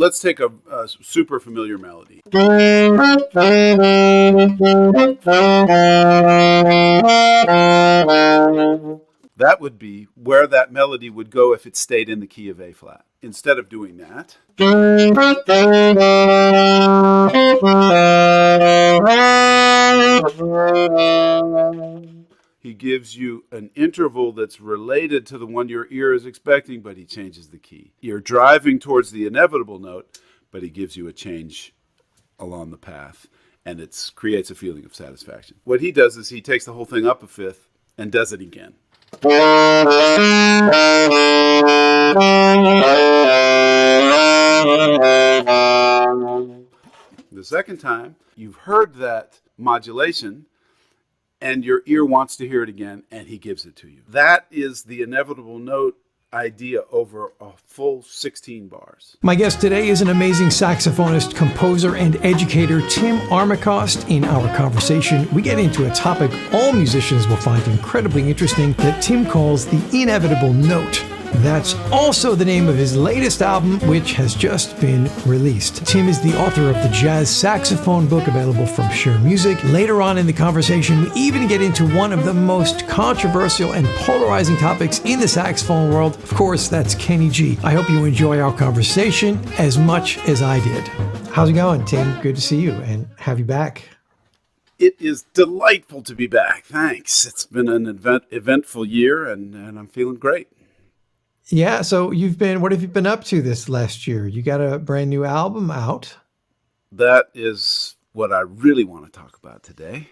let's take a super familiar melody. That would be where that melody would go if it stayed in the key of A flat. Instead of doing that, he gives you an interval that's related to the one your ear is expecting, but he changes the key. You're driving towards the inevitable note, but he gives you a change along the path, and it creates a feeling of satisfaction. What he does is he takes the whole thing up a fifth and does it again. The second time, you've heard that modulation, and your ear wants to hear it again, and he gives it to you. That is the inevitable note idea over a full 16 bars. My guest today is an amazing saxophonist, composer, and educator, Tim Armacost. In our conversation, we get into a topic all musicians will find incredibly interesting that Tim calls the inevitable note. That's also the name of his latest album, which has just been released. Tim is the author of the jazz saxophone book available from Share Music. Later on in the conversation, we even get into one of the most controversial and polarizing topics in the saxophone world. Of course, that's Kenny G. I hope you enjoy our conversation as much as I did. How's it going, Tim? Good to see you and have you back. It is delightful to be back. Thanks. It's been an eventful year, and I'm feeling great. Yeah, so what have you been up to this last year? You got a brand new album out. That is what I really want to talk about today.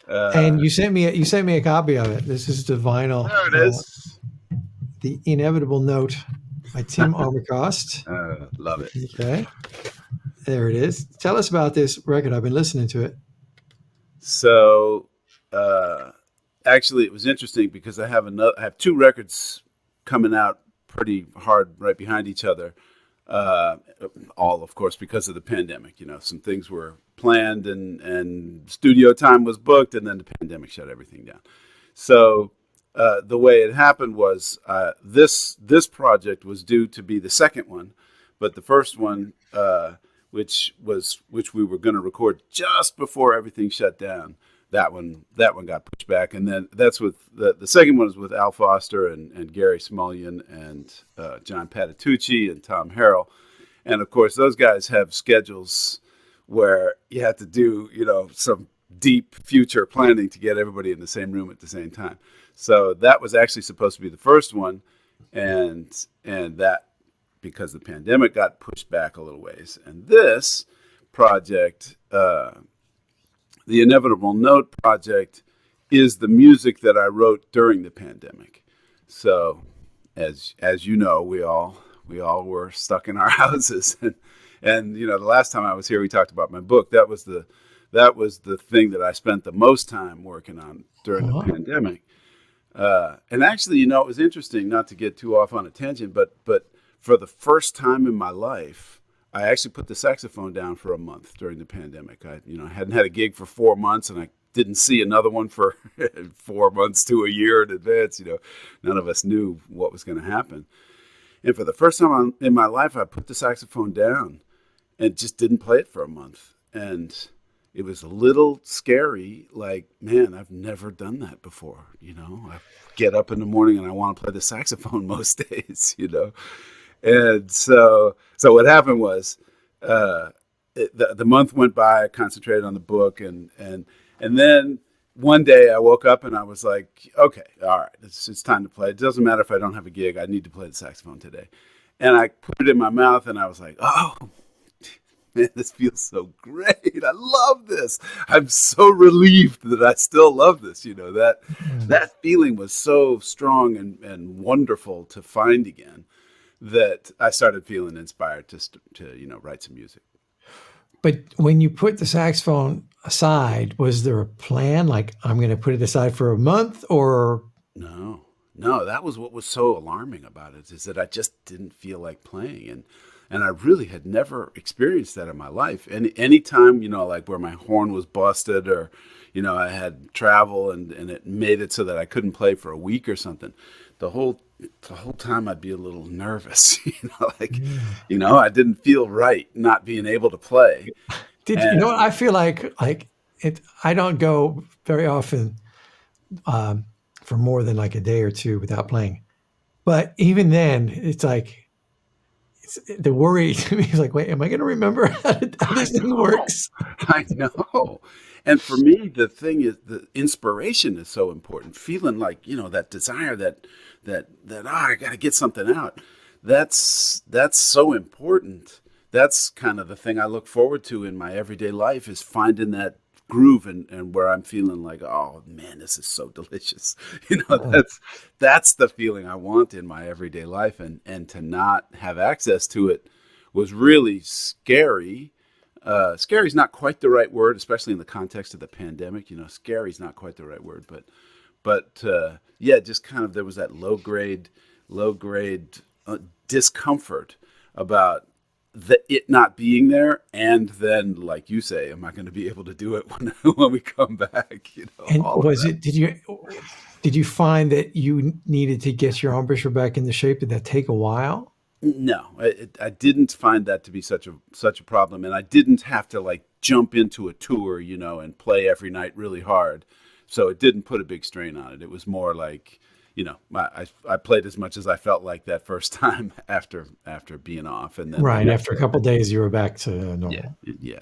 And you sent me a copy of it. This is the vinyl. There it is. The Inevitable Note by Tim Armacost. Love it. Okay. There it is. Tell us about this record. I've been listening to it. So, actually, it was interesting because I have two records coming out pretty hard right behind each other. All, of course, because of the pandemic. You know, some things were planned and studio time was booked, and then the pandemic shut everything down. So the way it happened was this project was due to be the second one, but the first one, which we were going to record just before everything shut down, that one got pushed back, and then that's with the second one is with Al Foster and Gary Smulyan and John Patitucci and Tom Harrell, and of course those guys have schedules where you have to do some deep future planning to get everybody in the same room at the same time. So that was actually supposed to be the first one, and that because the pandemic got pushed back a little ways, and this project. The Inevitable Note project is the music that I wrote during the pandemic. So, as you know, we all were stuck in our houses, and the last time I was here, we talked about my book. That was the thing that I spent the most time working on during the pandemic. And actually, it was interesting, not to get too off on a tangent, but for the first time in my life, I actually put the saxophone down for a month during the pandemic. I hadn't had a gig for 4 months, and I didn't see another one for 4 months to a year in advance. None of us knew what was going to happen. And for the first time in my life, I put the saxophone down and just didn't play it for a month. And it was a little scary. Like, man, I've never done that before. I get up in the morning and I want to play the saxophone most days. And so what happened was the month went by. I concentrated on the book, and then one day I woke up and I was like, okay, all right, it's time to play. It doesn't matter if I don't have a gig. I need to play the saxophone today. And I put it in my mouth and I was like, oh, man, this feels so great. I love this. I'm so relieved that I still love this. That feeling was so strong and wonderful to find again, that I started feeling inspired to write some music. But when you put the saxophone aside, was there a plan? Like, I'm going to put it aside for a month, or? No, that was what was so alarming about it, is that I just didn't feel like playing. And I really had never experienced that in my life. And any time, like where my horn was busted, or, I had travel and it made it so that I couldn't play for a week or something, the whole time I'd be a little nervous, I didn't feel right not being able to play. Did you know And what I feel like it? I don't go very often for more than like a day or two without playing. But even then, it's like the worry to me is like, wait, am I going to remember how this thing works? I know. And for me, the thing is, the inspiration is so important. Feeling like, that desire I got to get something out. That's so important. That's kind of the thing I look forward to in my everyday life, is finding that groove, and where I'm feeling like, oh man, this is so delicious. That's the feeling I want in my everyday life, and to not have access to it was really scary. Scary is not quite the right word, especially in the context of the pandemic. Scary is not quite the right word, but yeah, just kind of, there was that low grade discomfort about it not being there, and then, like you say, am I going to be able to do it when we come back? And was it? Did you find that you needed to get your embouchure back into shape? Did that take a while? No, I didn't find that to be such a problem, and I didn't have to like jump into a tour, and play every night really hard. So it didn't put a big strain on it. It was more like, I played as much as I felt like that first time after being off, and then Right after a couple of days, you were back to normal. Yeah,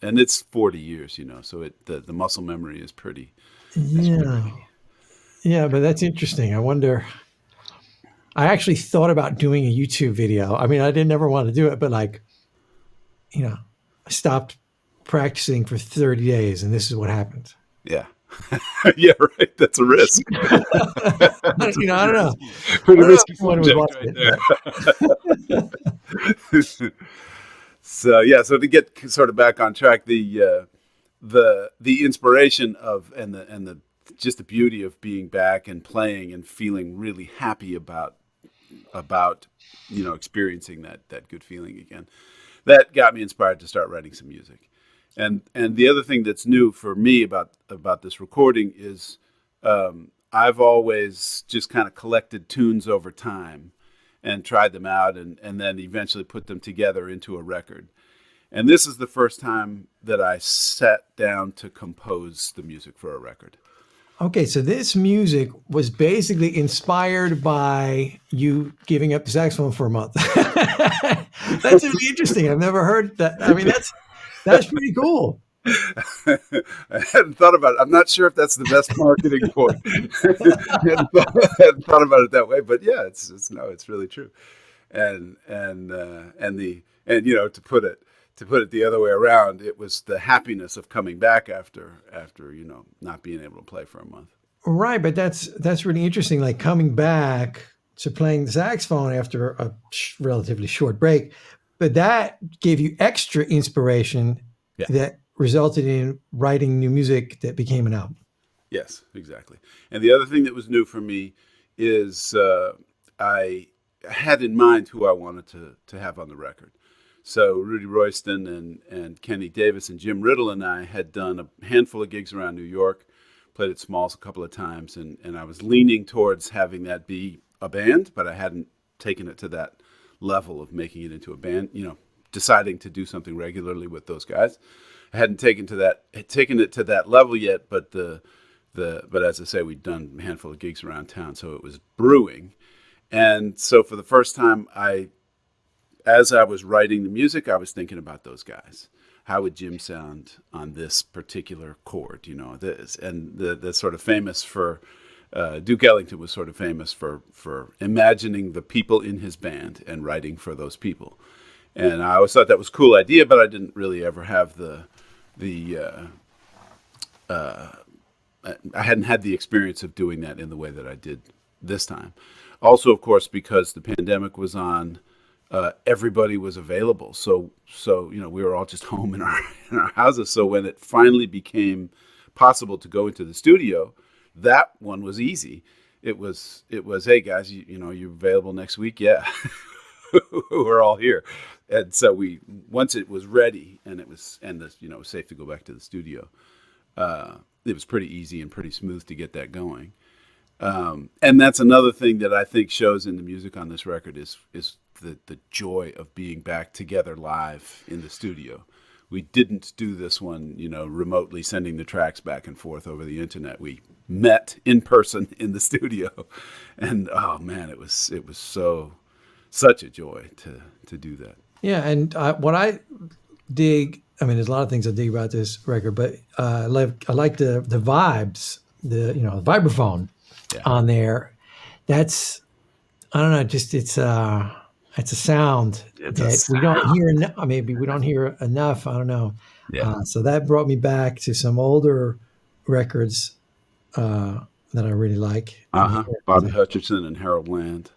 and it's 40 years, so the muscle memory is pretty. Yeah, yeah, but that's interesting. I wonder. I actually thought about doing a YouTube video. I mean, I didn't ever want to do it, but I stopped practicing for 30 days, and this is what happened. Yeah. Yeah, right. That's a risk. I don't know. Pretty risky One was subject right there. So to get sort of back on track, the inspiration of and the just the beauty of being back and playing and feeling really happy about experiencing that good feeling again, that got me inspired to start writing some music. And the other thing that's new for me about this recording is I've always just kind of collected tunes over time and tried them out, and then eventually put them together into a record. And this is the first time that I sat down to compose the music for a record. Okay, so this music was basically inspired by you giving up the saxophone for a month. That's really interesting. I've never heard that. I mean, that's pretty cool. I hadn't thought about it. I'm not sure if that's the best marketing point. I hadn't thought about it that way, but yeah, it's really true. And to put it the other way around, it was the happiness of coming back after not being able to play for a month. Right, but that's really interesting. Like coming back to playing the saxophone after a relatively short break, but that gave you extra inspiration that resulted in writing new music that became an album. Yes, exactly. And the other thing that was new for me is I had in mind who I wanted to have on the record. So Rudy Royston and Kenny Davis and Jim Riddle and I had done a handful of gigs around New York, played at Smalls a couple of times, and I was leaning towards having that be a band, but I hadn't taken it to that level of making it into a band, deciding to do something regularly with those guys. I hadn't taken it to that level yet, but but as I say, we'd done a handful of gigs around town, so it was brewing. And so for the first time, as I was writing the music, I was thinking about those guys. How would Jim sound on this particular chord? This, and the sort of famous for Duke Ellington was sort of famous for imagining the people in his band and writing for those people. And I always thought that was a cool idea, but I didn't really ever have I hadn't had the experience of doing that in the way that I did this time. Also, of course, because the pandemic was on. Everybody was available, so we were all just home in our houses. So when it finally became possible to go into the studio, that one was easy. It was hey guys, you available next week? Yeah, we're all here. And so once it was ready and it was safe to go back to the studio, it was pretty easy and pretty smooth to get that going. And that's another thing that I think shows in the music on this record is the joy of being back together live in the studio. We didn't do this one, remotely sending the tracks back and forth over the internet. We met in person in the studio, and oh man, it was such a joy to do that. Yeah, and what I dig, I mean, there's a lot of things I dig about this record, but I like the vibes, the vibraphone on there. That's, I don't know, just it's a sound that we don't hear. Maybe we don't hear enough. I don't know. Yeah. So that brought me back to some older records that I really like. Bobby Hutcherson and Harold Land.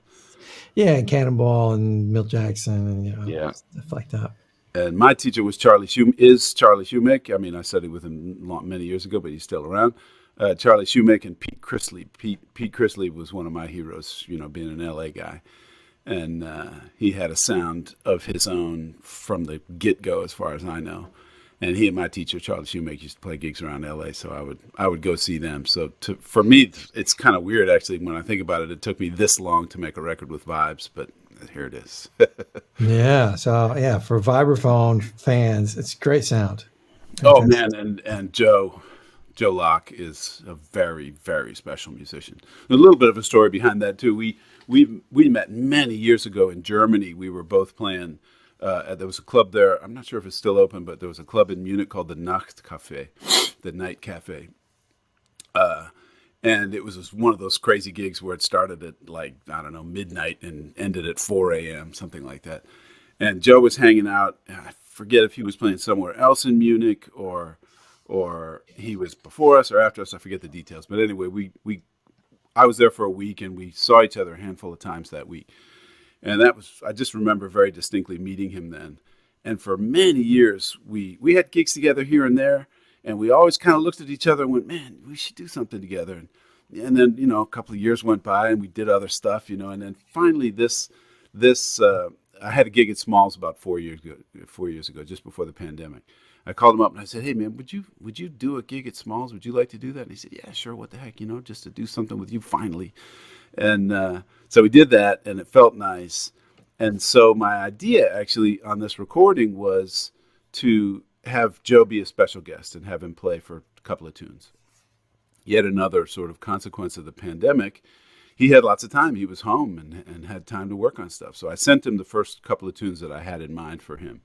Yeah, and Cannonball and Milt Jackson and stuff like that. And my teacher was Charlie Shoemaker. I mean, I studied with him many years ago, but he's still around. Charlie Shoemaker and Pete Chrisley. Pete Chrisley was one of my heroes, being an LA guy. And he had a sound of his own from the get-go, as far as I know. And he and my teacher, Charlie Shoemaker, used to play gigs around LA, so I would go see them. So for me, it's kind of weird, actually, when I think about it. It took me this long to make a record with vibes, but here it is. Yeah, so for vibraphone fans, it's great sound. Oh man, and Joe Locke is a very, very special musician. A little bit of a story behind that too. We met many years ago in Germany. We were both playing. There was a club there. I'm not sure if it's still open, but there was a club in Munich called the Nachtcafé, the Night Cafe. And it was one of those crazy gigs where it started at midnight and ended at 4 a.m., something like that. And Joe was hanging out. I forget if he was playing somewhere else in Munich or he was before us or after us. I forget the details. But anyway, I was there for a week and we saw each other a handful of times that week. And I just remember very distinctly meeting him then. And for many years, we had gigs together here and there. And we always kind of looked at each other and went, man, we should do something together. And then, a couple of years went by and we did other stuff, and then finally I had a gig at Smalls about 4 years ago, just before the pandemic. I called him up and I said, hey man, would you do a gig at Smalls? Would you like to do that? And he said, yeah, sure. What the heck, just to do something with you finally. And so we did that and it felt nice. And so my idea actually on this recording was to have Joe be a special guest and have him play for a couple of tunes. Yet another sort of consequence of the pandemic, he had lots of time. He was home and had time to work on stuff. So I sent him the first couple of tunes that I had in mind for him.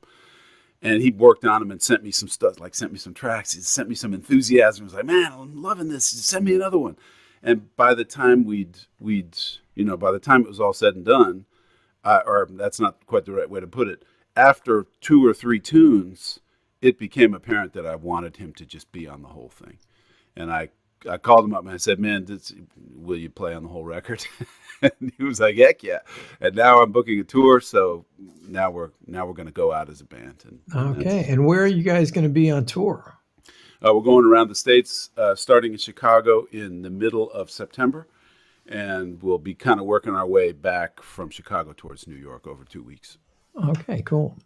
And he worked on them and sent me some stuff, sent me some tracks. He sent me some enthusiasm. He was like, man, I'm loving this. Send me another one. And by the time by the time it was all said and done, or that's not quite the right way to put it, after 2 or 3 tunes, it became apparent that I wanted him to just be on the whole thing. And I called him up and I said, man, will you play on the whole record? And he was like, heck yeah. And now I'm booking a tour. So now we're going to go out as a band. Okay. And where are you guys going to be on tour? We're going around the States, starting in Chicago in the middle of September. And we'll be kind of working our way back from Chicago towards New York over 2 weeks. Okay, cool.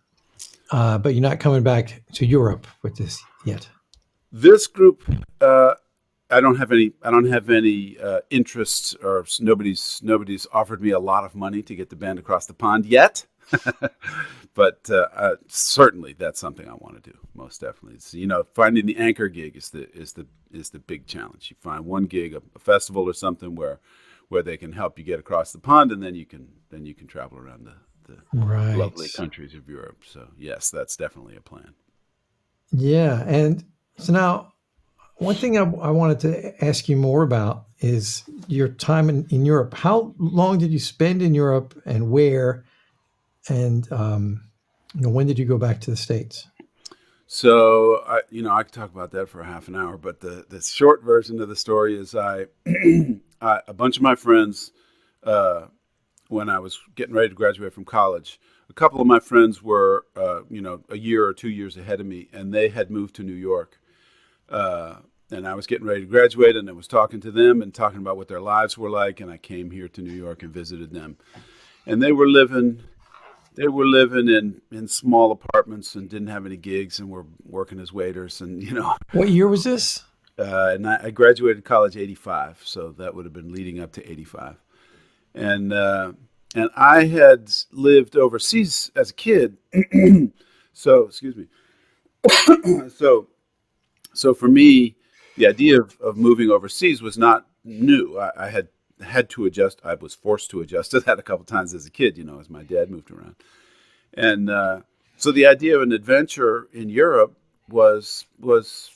But you're not coming back to Europe with this yet. This group, I don't have any interests, or nobody's offered me a lot of money to get the band across the pond yet. But certainly that's something I want to do. Most definitely, it's, finding the anchor gig is the big challenge. You find one gig, a festival or something where they can help you get across the pond, and then you can travel around the lovely countries of Europe. So yes, that's definitely a plan. Yeah, and so now one thing I wanted to ask you more about is your time in Europe. How long did you spend in Europe, and where? And when did you go back to the States? So I could talk about that for a half an hour, but the short version of the story is a bunch of my friends, when I was getting ready to graduate from college, a couple of my friends were a year or 2 years ahead of me, and they had moved to New York. And I was getting ready to graduate, and I was talking to them and talking about what their lives were like, and I came here to New York and visited them. And they were living they were living in small apartments and didn't have any gigs and were working as waiters and What year was this? and I graduated college '85, so that would have been leading up to '85, and and I had lived overseas as a kid, so excuse me, so so for me, the idea of moving overseas was not new. I had to adjust. I was forced to adjust to that a couple times as a kid, as my dad moved around. And so the idea of an adventure in Europe was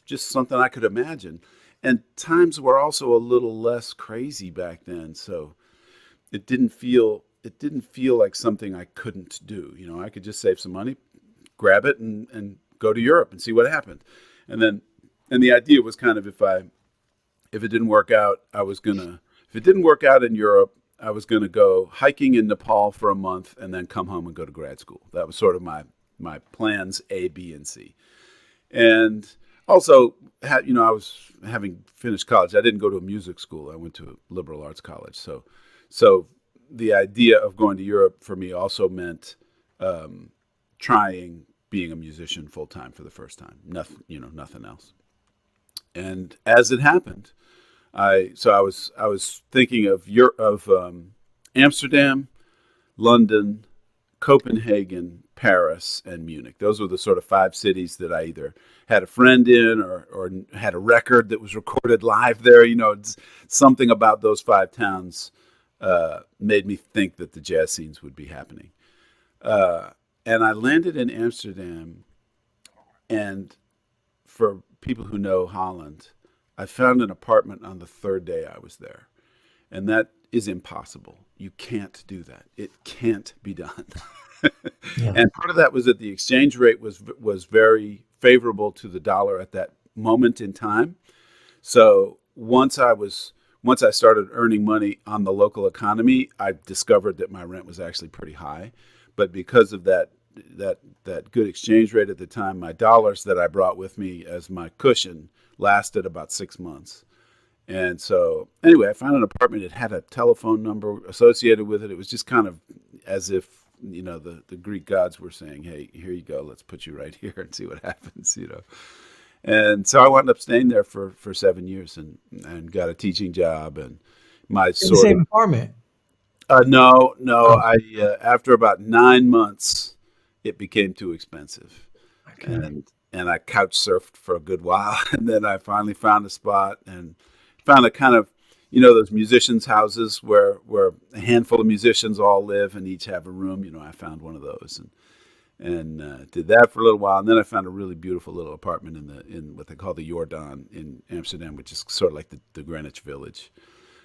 just something I could imagine. And times were also a little less crazy back then, so it didn't feel like something I couldn't do. I could just save some money, grab it, and go to Europe and see what happened. And then and the idea was kind of if it didn't work out, if it didn't work out in Europe, I was gonna go hiking in Nepal for a month and then come home and go to grad school. That was sort of my plans A, B, and C. And also, I was having finished college. I didn't go to a music school. I went to a liberal arts college. So the idea of going to Europe for me also meant trying being a musician full time for the first time. Nothing else. And as it happened, I was thinking of Amsterdam, London, Copenhagen, Paris, and Munich. Those were the sort of 5 cities that I either had a friend in or had a record that was recorded live there. Something about those 5 towns made me think that the jazz scenes would be happening. And I landed in Amsterdam, and for people who know Holland, I found an apartment on the 3rd day I was there. And that is impossible. You can't do that. It can't be done. Yeah. And part of that was that the exchange rate was very favorable to the dollar at that moment in time. So once I started earning money on the local economy, I discovered that my rent was actually pretty high. But because of that good exchange rate at the time, my dollars that I brought with me as my cushion lasted about 6 months. And so anyway, I found an apartment. It had a telephone number associated with it. It was just kind of as if, the Greek gods were saying, hey, here you go. Let's put you right here and see what happens. And so I wound up staying there for 7 years and got a teaching job. And my In the sort same of, apartment. no, Oh, after about 9 months, it became too expensive. okay. And I couch surfed for a good while, and then I finally found a spot and found a kind of those musicians' houses where a handful of musicians all live and each have a room. I found one of those and did that for a little while, and then I found a really beautiful little apartment in what they call the Jordaan in Amsterdam, which is sort of like the Greenwich Village.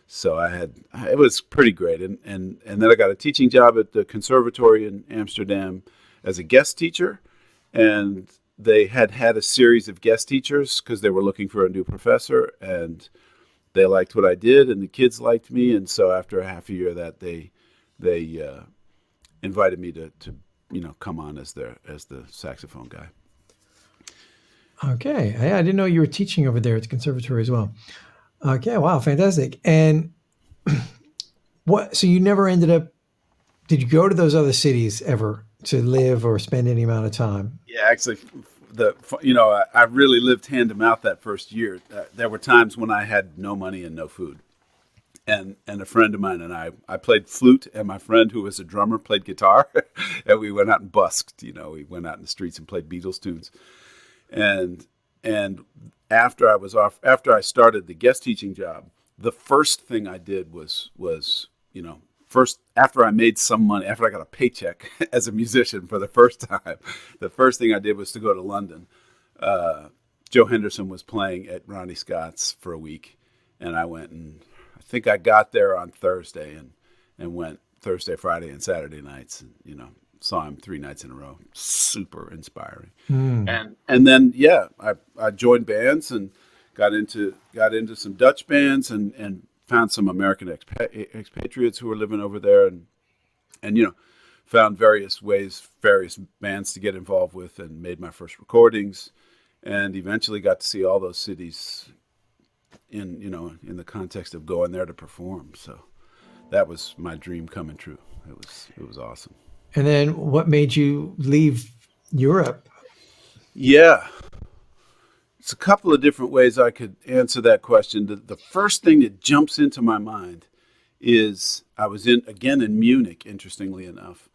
So it was pretty great, and then I got a teaching job at the conservatory in Amsterdam as a guest teacher, and they had a series of guest teachers because they were looking for a new professor, and they liked what I did, and the kids liked me, and so after a half a year of that, they invited me to come on as the saxophone guy. Okay. I didn't know you were teaching over there at the conservatory as well. Okay. Wow. Fantastic. And so you never ended up, did you go to those other cities ever to live or spend any amount of time? Yeah, actually, I really lived hand to mouth that first year. There were times when I had no money and no food, and a friend of mine and I played flute, and my friend who was a drummer played guitar, and we went out and busked. We went out in the streets and played Beatles tunes, and after I started the guest teaching job, the first thing I did was first, after I made some money, after I got a paycheck as a musician for the first time, the first thing I did was to go to London. Joe Henderson was playing at Ronnie Scott's for a week, and I went, and I think I got there on Thursday and went Thursday, Friday, and Saturday nights, and saw him 3 nights in a row. Super inspiring. And then I joined bands and got into some Dutch bands and found some American expatriates who were living over there, and found various bands to get involved with, and made my first recordings, and eventually got to see all those cities in the context of going there to perform. So that was my dream coming true. It was awesome. And then what made you leave Europe? Yeah, it's a couple of different ways I could answer that question. The first thing that jumps into my mind is I was in Munich, interestingly enough.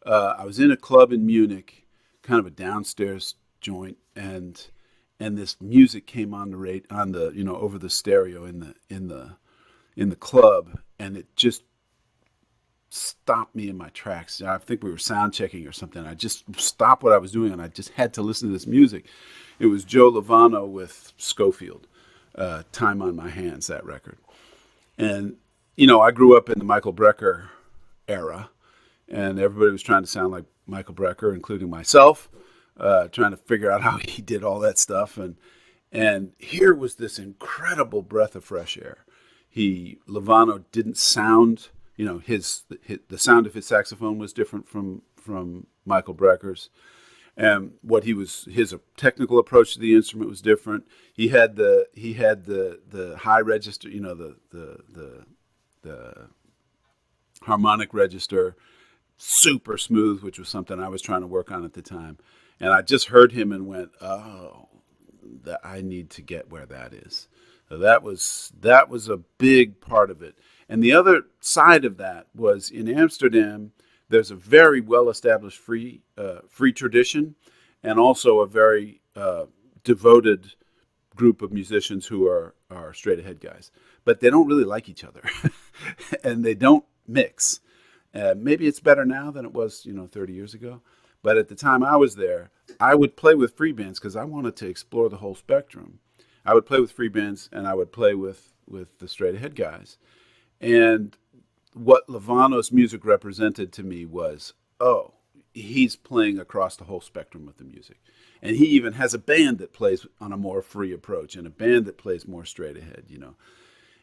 I was in a club in Munich, kind of a downstairs joint, and this music came on the over the stereo in the club, and it just stopped me in my tracks. I think we were sound checking or something. I just stopped what I was doing, and I just had to listen to this music. It was Joe Locke with Schofield, "Time on My Hands," that record. And I grew up in the Michael Brecker era, and everybody was trying to sound like Michael Brecker, including myself, trying to figure out how he did all that stuff. And here was this incredible breath of fresh air. Lovano didn't sound, the sound of his saxophone was different from Michael Brecker's. And his technical approach to the instrument was different. He had the high register, the harmonic register, super smooth, which was something I was trying to work on at the time. And I just heard him and went, oh, I need to get where that is. So that was a big part of it. And the other side of that was in Amsterdam. There's a very well-established free tradition, and also a very devoted group of musicians who are straight-ahead guys. But they don't really like each other, and they don't mix. Maybe it's better now than it was, 30 years ago. But at the time I was there, I would play with free bands because I wanted to explore the whole spectrum. I would play with free bands, and I would play with the straight-ahead guys. And what Lovano's music represented to me was, oh, he's playing across the whole spectrum of the music. And he even has a band that plays on a more free approach and a band that plays more straight ahead,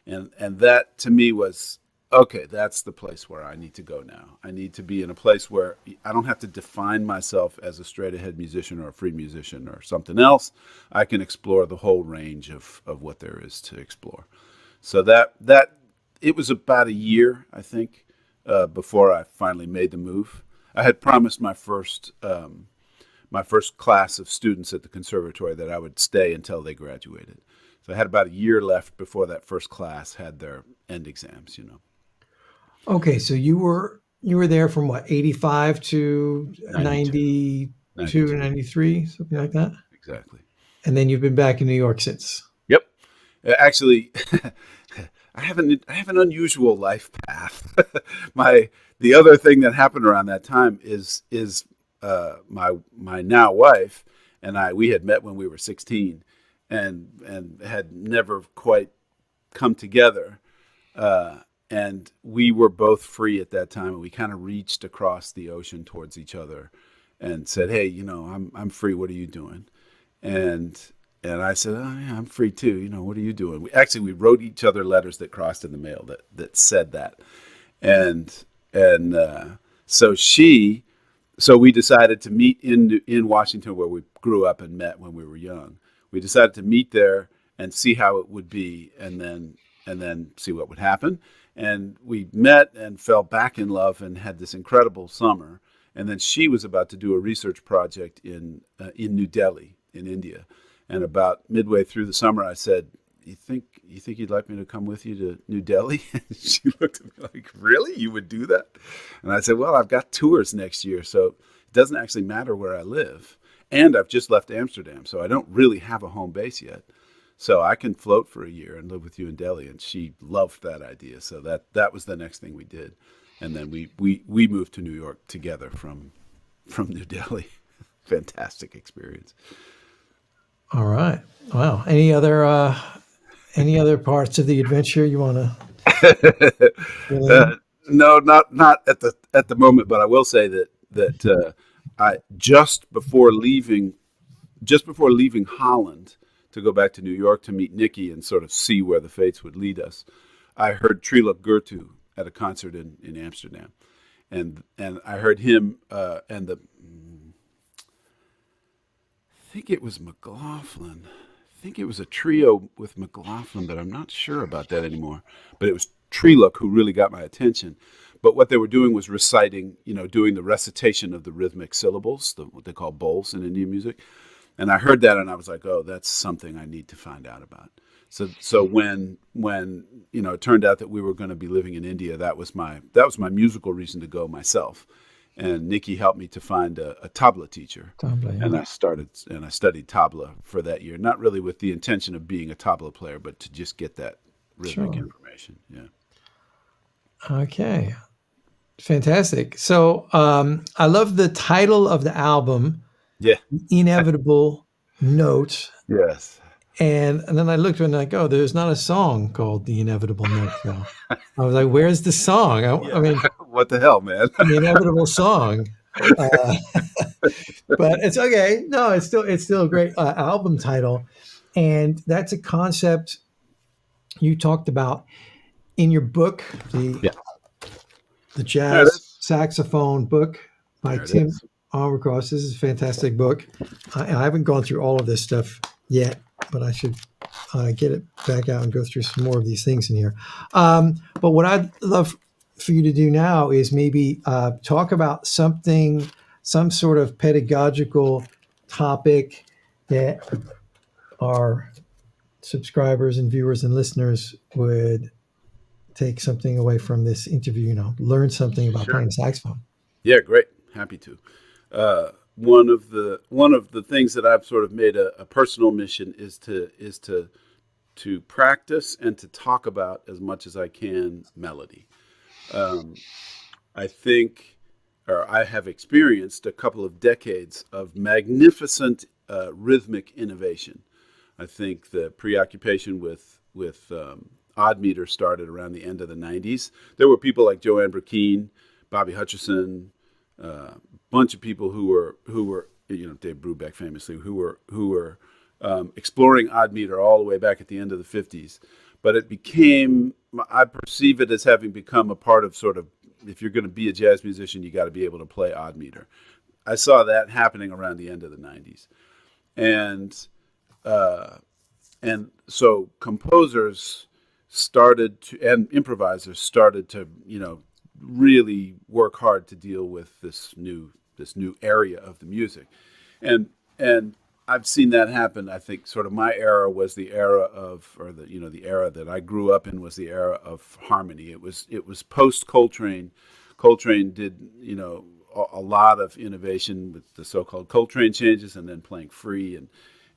And that to me was, okay, that's the place where I need to go now. I need to be in a place where I don't have to define myself as a straight ahead musician or a free musician or something else. I can explore the whole range of what there is to explore. So that it was about a year, I think, before I finally made the move. I had promised my first class of students at the conservatory that I would stay until they graduated. So I had about a year left before that first class had their end exams. Okay, so you were there from what, 85 to 92 to 93, something like that? Exactly. And then you've been back in New York since. Yep. Actually, I have an unusual life path. The other thing that happened around that time is my now wife and we had met when we were 16 and had never quite come together. And we were both free at that time, and we kind of reached across the ocean towards each other and said, "Hey, I'm free. What are you doing?" And I said, "Oh yeah, I'm free too. What are you doing?" We wrote each other letters that crossed in the mail that said that, and so we decided to meet in Washington, where we grew up and met when we were young. We decided to meet there and see how it would be, and then see what would happen. And we met and fell back in love and had this incredible summer. And then she was about to do a research project in New Delhi, in India. And about midway through the summer, I said, "You think you'd like me to come with you to New Delhi?" And she looked at me like, "Really? You would do that?" And I said, "Well, I've got tours next year, so it doesn't actually matter where I live. And I've just left Amsterdam, so I don't really have a home base yet. So I can float for a year and live with you in Delhi." And she loved that idea. So that was the next thing we did. And then we moved to New York together from New Delhi. Fantastic experience. All right. Wow. Any other parts of the adventure you want to? No, not at the moment. But I will say that I just before leaving Holland to go back to New York to meet Nikki and sort of see where the fates would lead us, I heard Trilok Gurtu at a concert in Amsterdam, and I heard him and I think it was McLaughlin. I think it was a trio with McLaughlin, but I'm not sure about that anymore. But it was Trelook who really got my attention. But what they were doing was reciting, doing the recitation of the rhythmic syllables, what they call bowls in Indian music. And I heard that and I was like, oh, that's something I need to find out about. So when it turned out that we were going to be living in India, that was my musical reason to go myself. And Nikki helped me to find a tabla teacher. Tabla, yeah. And I studied tabla for that year, not really with the intention of being a tabla player, but to just get that rhythmic information. Yeah. Okay. Fantastic. So I love the title of the album, Yeah. Inevitable Note. Yes. And then I looked and like, oh, there's not a song called The Inevitable Note, though. I was like, where's the song? I mean, what the hell, man? the inevitable song. But it's okay. No, it's still a great album title. And that's a concept you talked about in your book, the jazz saxophone book by Tim Armacost. This is a fantastic book. I haven't gone through all of this stuff yet, but I should get it back out and go through some more of these things in here. But what I'd love for you to do now is maybe talk about some sort of pedagogical topic that our subscribers and viewers and listeners would take something away from this interview, learn something about playing saxophone. Yeah, great. Happy to. One of the things that I've sort of made a personal mission is to practice and to talk about as much as I can melody. I think, or I have experienced a couple of decades of magnificent rhythmic innovation. I think the preoccupation with odd meter started around the end of the 90s. There were people like Joanne Burkeen, Bobby Hutcherson, a bunch of people who were Dave Brubeck famously, who were exploring odd meter all the way back at the end of the 50s. But I perceive it as having become a part of sort of, if you're going to be a jazz musician, you got to be able to play odd meter. I saw that happening around the end of the 90s. And so composers and improvisers started to, really work hard to deal with this new area of the music. And I've seen that happen. I think sort of my era was the era the era that I grew up in was the era of harmony. It was post Coltrane. Coltrane did, a lot of innovation with the so-called Coltrane changes and then playing free,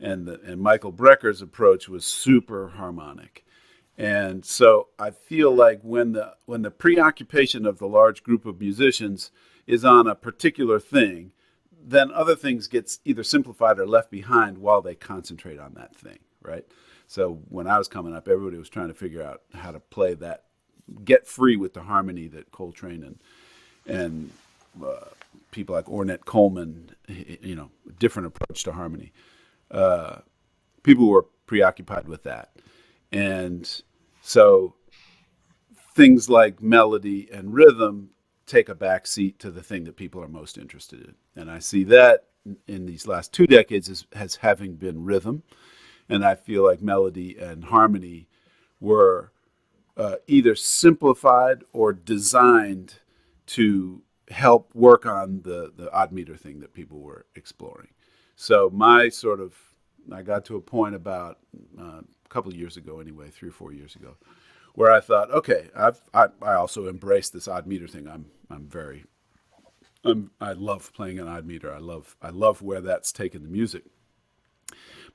and Michael Brecker's approach was super harmonic. And so I feel like when the preoccupation of the large group of musicians is on a particular thing, then other things gets either simplified or left behind while they concentrate on that thing, right? So when I was coming up, everybody was trying to figure out how to play that, get free with the harmony that Coltrane and people like Ornette Coleman, different approach to harmony. People were preoccupied with that. And so things like melody and rhythm take a back seat to the thing that people are most interested in. And I see that in these last 2 decades as having been rhythm. And I feel like melody and harmony were either simplified or designed to help work on the odd meter thing that people were exploring. So I got to a point about a couple of years ago anyway, 3 or 4 years ago, where I thought, okay, I also embraced this odd meter thing. I love playing an odd meter. I love where that's taken the music.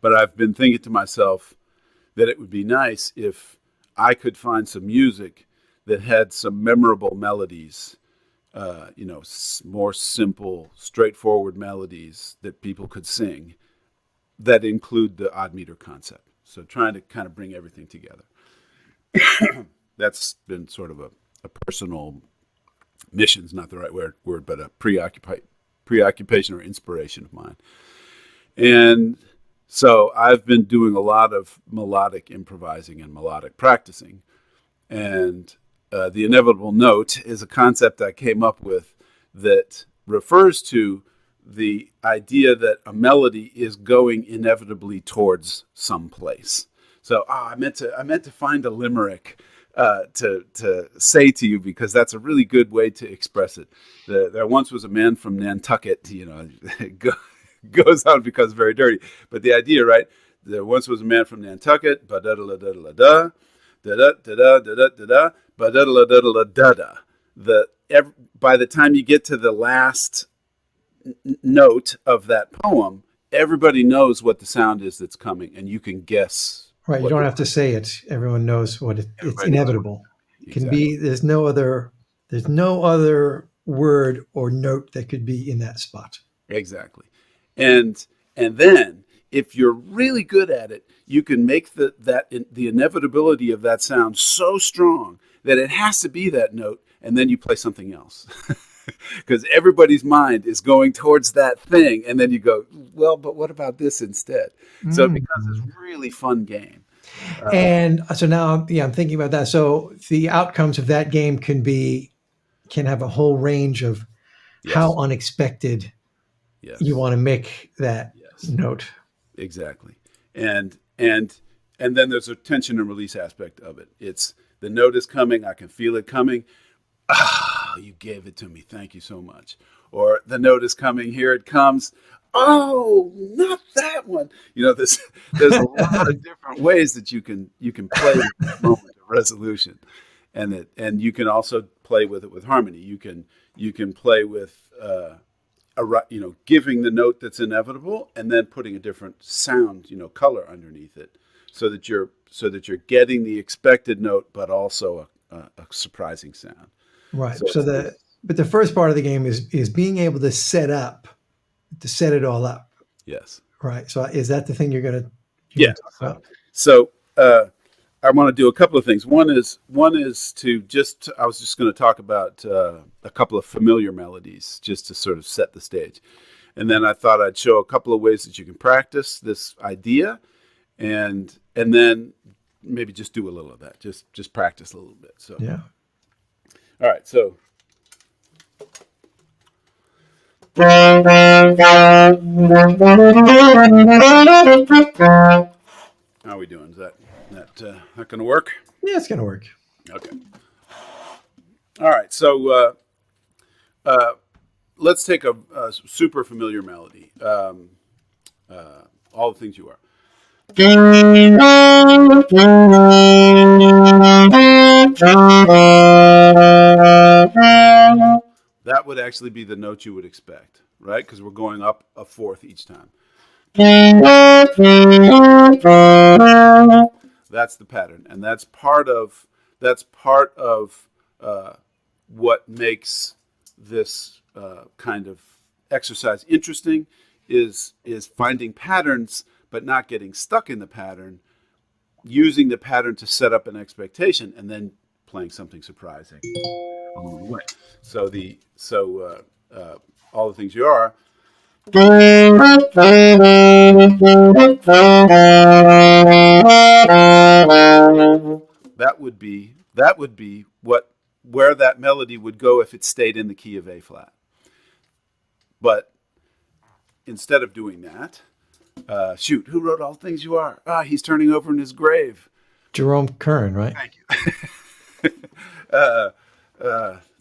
But I've been thinking to myself that it would be nice if I could find some music that had some memorable melodies, more simple, straightforward melodies that people could sing that include the odd meter concept. So trying to kind of bring everything together. That's been sort of a personal mission's not the right word, but a preoccupation or inspiration of mine. And so I've been doing a lot of melodic improvising and melodic practicing. And the inevitable note is a concept I came up with that refers to the idea that a melody is going inevitably towards some place. So I meant to find a limerick to say to you, because that's a really good way to express it. There once was a man from Nantucket, it goes on because it's very dirty. But the idea, right? There once was a man from Nantucket, ba-da-da-da-da-da, da-da-da-da-da-da-da, ba-da-da-da-da-da-da. By the time you get to the last note of that poem, everybody knows what the sound is that's coming, and you can guess. Right. You don't have to say it. Everyone knows it's inevitable. It can be, there's no other word or note that could be in that spot. Exactly. And then if you're really good at it, you can make the inevitability of that sound so strong that it has to be that note, and then you play something else. Because everybody's mind is going towards that thing, and then you go, well, but what about this instead? So it becomes this really fun game. And so now, I'm thinking about that. So the outcomes of that game can have a whole range of how unexpected you want to make that note. Exactly. And then there's a tension and release aspect of it. It's the note is coming, I can feel it coming. Ah, you gave it to me. Thank you so much. Or the note is coming, here it comes. Oh, not that one. There's a lot of different ways that you can play with this moment of resolution, and you can also play with it with harmony. You can play with giving the note that's inevitable, and then putting a different sound, color underneath it, so that you're getting the expected note, but also a surprising sound. Right. But the first part of the game is being able to set it all up. Yes. Right. So is that the thing you're going to talk about? So I want to do a couple of things. One is I was just going to talk about a couple of familiar melodies just to sort of set the stage. And then I thought I'd show a couple of ways that you can practice this idea, and then maybe just do a little of that. Just practice a little bit. So yeah. All right, so how are we doing? Is that not going to work? Yeah, it's going to work. Okay. All right, so let's take a super familiar melody. All the Things You Are. That would actually be the note you would expect, right? Because we're going up a fourth each time. That's the pattern, and that's part of what makes this kind of exercise interesting is finding patterns, but not getting stuck in the pattern, using the pattern to set up an expectation, and then playing something surprising along the way. So All the Things You Are. That would be where that melody would go if it stayed in the key of A flat. But instead of doing that, who wrote All the Things You Are? He's turning over in his grave. Jerome Kern, right? Thank you.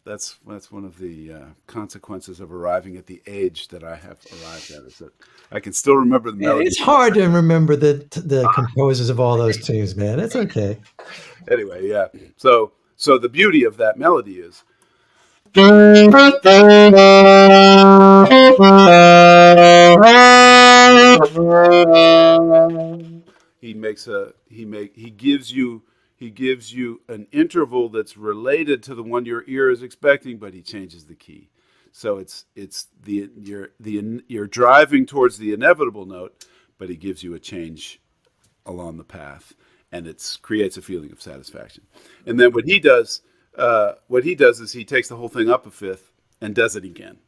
That's one of the consequences of arriving at the age that I have arrived at, is that I can still remember the melody. It's hard to remember the composers of all those tunes, man. It's okay. Anyway, yeah. So the beauty of that melody is he gives you an interval that's related to the one your ear is expecting, but he changes the key. So you're driving towards the inevitable note, but he gives you a change along the path, and it creates a feeling of satisfaction. And then what he does is he takes the whole thing up a fifth and does it again.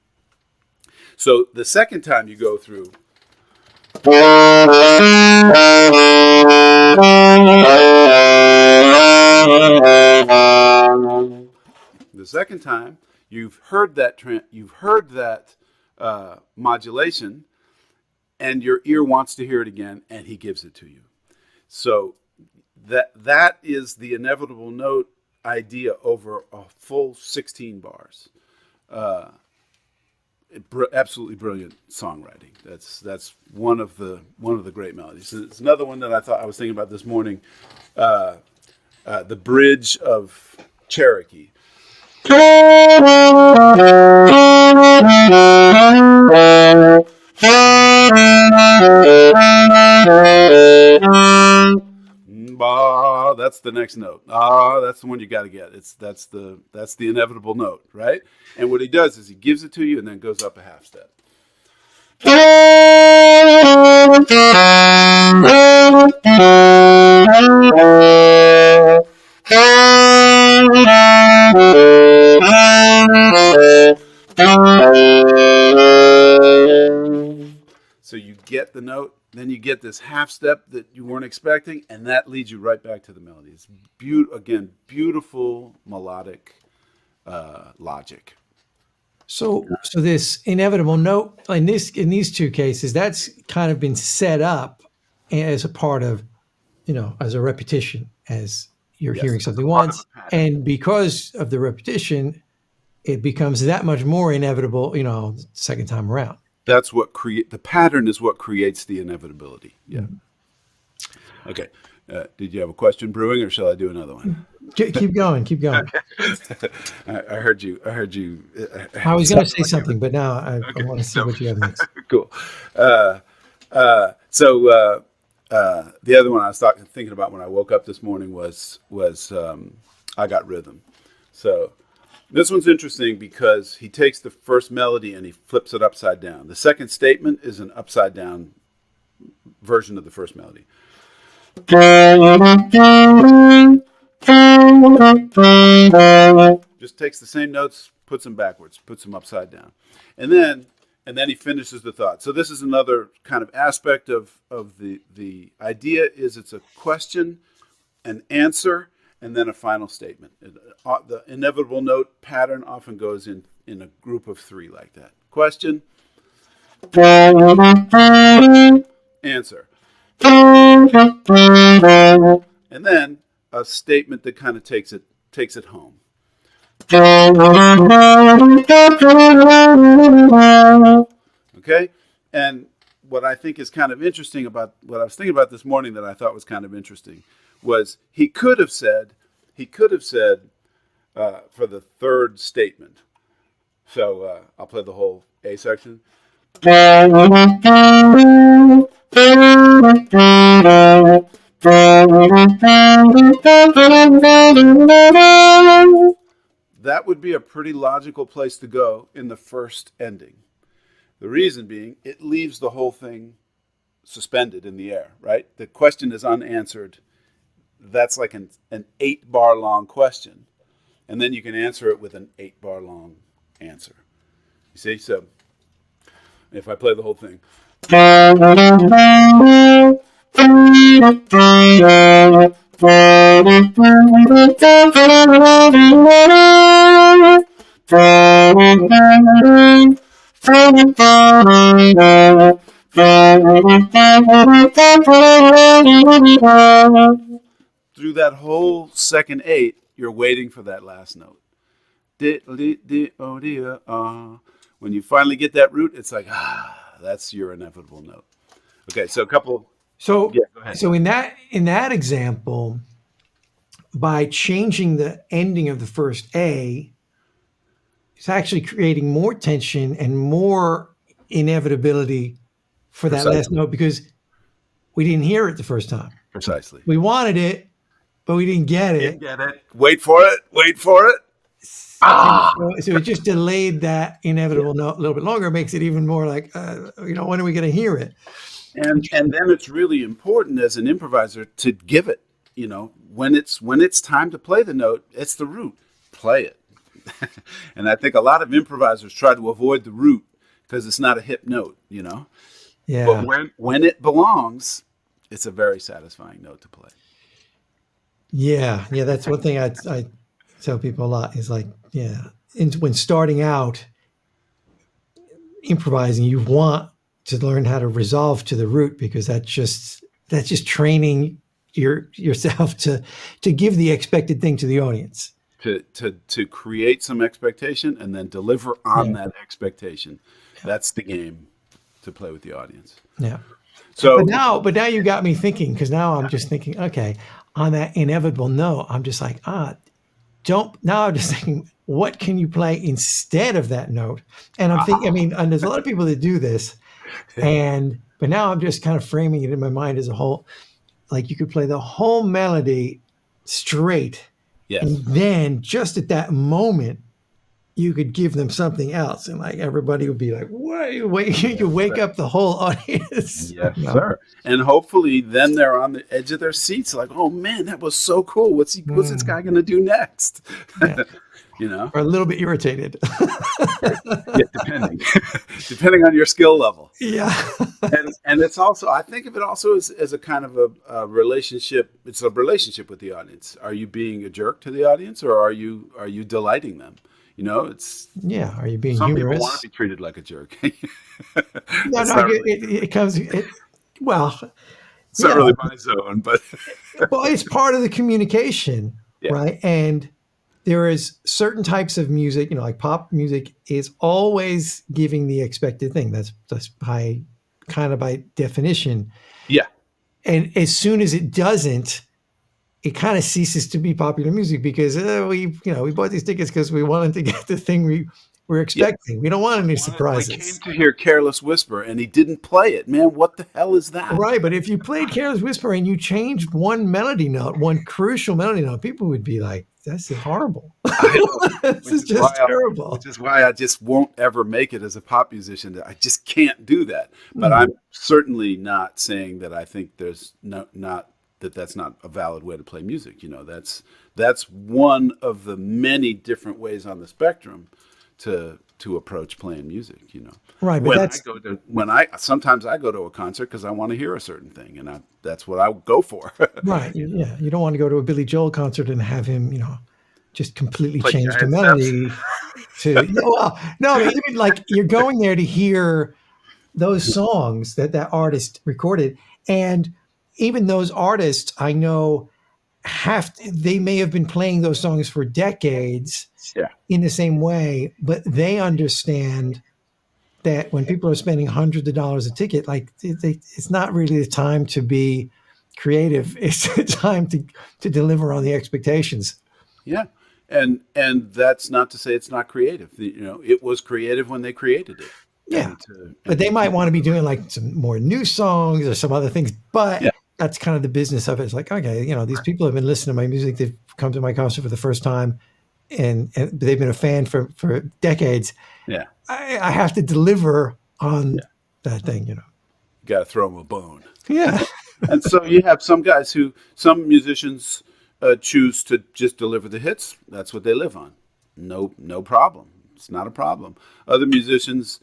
So the second time you go through, the second time you've heard that modulation, and your ear wants to hear it again, and he gives it to you. So that is the inevitable note idea over a full 16 bars. Absolutely brilliant songwriting. That's one of the great melodies. It's another one that I was thinking about this morning. The bridge of Cherokee. Bah, that's the next note. Ah, that's the one you got to get. That's the inevitable note, right? And what he does is he gives it to you and then goes up a half step. So you get the note, then you get this half step that you weren't expecting, and that leads you right back to the melody. It's beautiful melodic logic. So this inevitable note in these two cases, that's kind of been set up as a part of, as a repetition, as you're hearing something once, and because of the repetition, it becomes that much more inevitable, the second time around. That's what the pattern is what creates the inevitability. Yeah. Mm-hmm. Okay. Did you have a question brewing, or shall I do another one? Keep going. I heard you. I was going to say something, but now I want to see what you have next. Cool. So the other one I was thinking about when I woke up this morning was I Got Rhythm. So this one's interesting because he takes the first melody and he flips it upside down. The second statement is an upside down version of the first melody. Just takes the same notes, puts them backwards, puts them upside down. And then he finishes the thought. So this is another kind of aspect of the idea is it's a question, an answer, and then a final statement. The inevitable note pattern often goes in a group of three like that. Question, answer, and then a statement that kind of takes it home. Okay? And what I think is kind of interesting about what I was thinking about this morning that I thought was kind of interesting was he could have said for the third statement. So I'll play the whole A section. That would be a pretty logical place to go in the first ending. The reason being, it leaves the whole thing suspended in the air, right? The question is unanswered. That's like an 8-bar long question. And then you can answer it with an 8-bar long answer. You see? So if I play the whole thing. Through that whole second 8, you're waiting for that last note. When you finally get that root, it's like, that's your inevitable note. Okay, so a couple. So, yeah, go ahead. So in that example, by changing the ending of the first A, it's actually creating more tension and more inevitability for that last note because we didn't hear it the first time. Precisely. We wanted it, but we didn't get it. Wait for it. So it just delayed that inevitable note a little bit longer, makes it even more like, when are we going to hear it? And then it's really important as an improviser to give it, when it's time to play the note, it's the root, play it. And I think a lot of improvisers try to avoid the root because it's not a hip note, Yeah. But when it belongs, it's a very satisfying note to play. Yeah. That's one thing I tell people a lot is like, when starting out improvising, you want to learn how to resolve to the root because that's just training yourself to give the expected thing to the audience. to create some expectation and then deliver on Yeah. that expectation. That's the game to play with the audience. Yeah. So But now you got me thinking, because now I'm just thinking, okay, on that inevitable note, I'm just like, now I'm just thinking, what can you play instead of that note? And I'm thinking, I mean, and there's a lot of people that do this, but now I'm just kind of framing it in my mind as a whole, like you could play the whole melody straight, yes, and then just at that moment, you could give them something else, and like everybody would be like, wait, you could wake up the whole audience. yes, sir. And hopefully, then they're on the edge of their seats, like, "Oh man, that was so cool! What's this guy going to do next?" Yeah. You know, Or a little bit irritated. yeah, depending on your skill level. Yeah. And it's also, I think of it also as a kind of a relationship. It's a relationship with the audience. Are you being a jerk to the audience, or are you delighting them? You know, it's Yeah. Are you being some people want humorous? to be treated like a jerk. No, It's no, not really, it comes, well, it's not yeah. really my zone, but Well, it's part of the communication, yeah, right? And there is certain types of music, like pop music is always giving the expected thing. That's by definition. yeah, And as soon as it doesn't, it kind of ceases to be popular music because we bought these tickets because we wanted to get the thing we were yeah. expecting. We don't want any I surprises. came to hear "Careless Whisper" and he didn't play it. Man, what the hell is that? Right, but if you played Careless Whisper and you changed one melody note, one crucial melody note, people would be like, "This is horrible. I know. This is just terrible." Which is why I just won't ever make it as a pop musician. I just can't do that. But I'm certainly not saying that I think there's not that's not a valid way to play music. That's one of the many different ways on the spectrum to approach playing music. Right, but Sometimes I go to a concert because I want to hear a certain thing, and that's what I go for. right. Yeah, you don't want to go to a Billy Joel concert and have him, just completely Play change the giant melody to. Well, no, I mean, even like you're going there to hear those songs that artist recorded, and even those artists I know they may have been playing those songs for decades Yeah. in the same way, but they understand that when people are spending hundreds of dollars a ticket, like it's not really the time to be creative. It's the time to deliver on the expectations. Yeah. And that's not to say it's not creative. It was creative when they created it. Yeah. But they might want to be doing like some more new songs or some other things, but Yeah. that's kind of the business of it. It's like, okay, these people have been listening to my music. They've come to my concert for the first time and they've been a fan for decades. Yeah. I have to deliver on that thing, You got to throw them a bone. Yeah. And so you have some musicians choose to just deliver the hits. That's what they live on. No problem. It's not a problem. Other musicians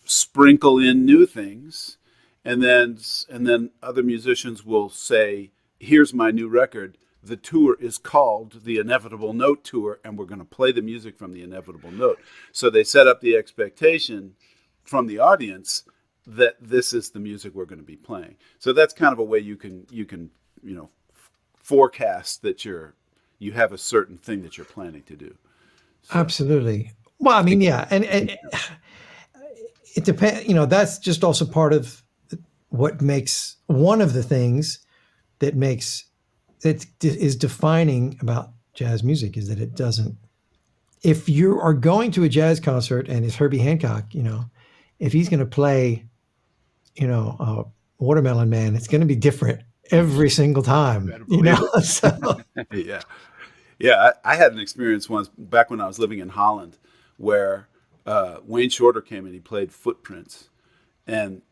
sprinkle in new things, and then other musicians will say, "Here's my new record. The tour is called the Inevitable Note Tour, and we're going to play the music from the Inevitable Note." So they set up the expectation from the audience that this is the music we're going to be playing. So that's kind of a way you can forecast that you have a certain thing that you're planning to do. So, Absolutely. Well, I mean, yeah, and it depends. That's just also part of what makes one of the things that is defining about jazz music is that it doesn't. If you are going to a jazz concert and it's Herbie Hancock, if he's going to play, Watermelon Man, it's going to be different every single time. So. yeah. Yeah, I had an experience once back when I was living in Holland where Wayne Shorter came and he played Footprints. And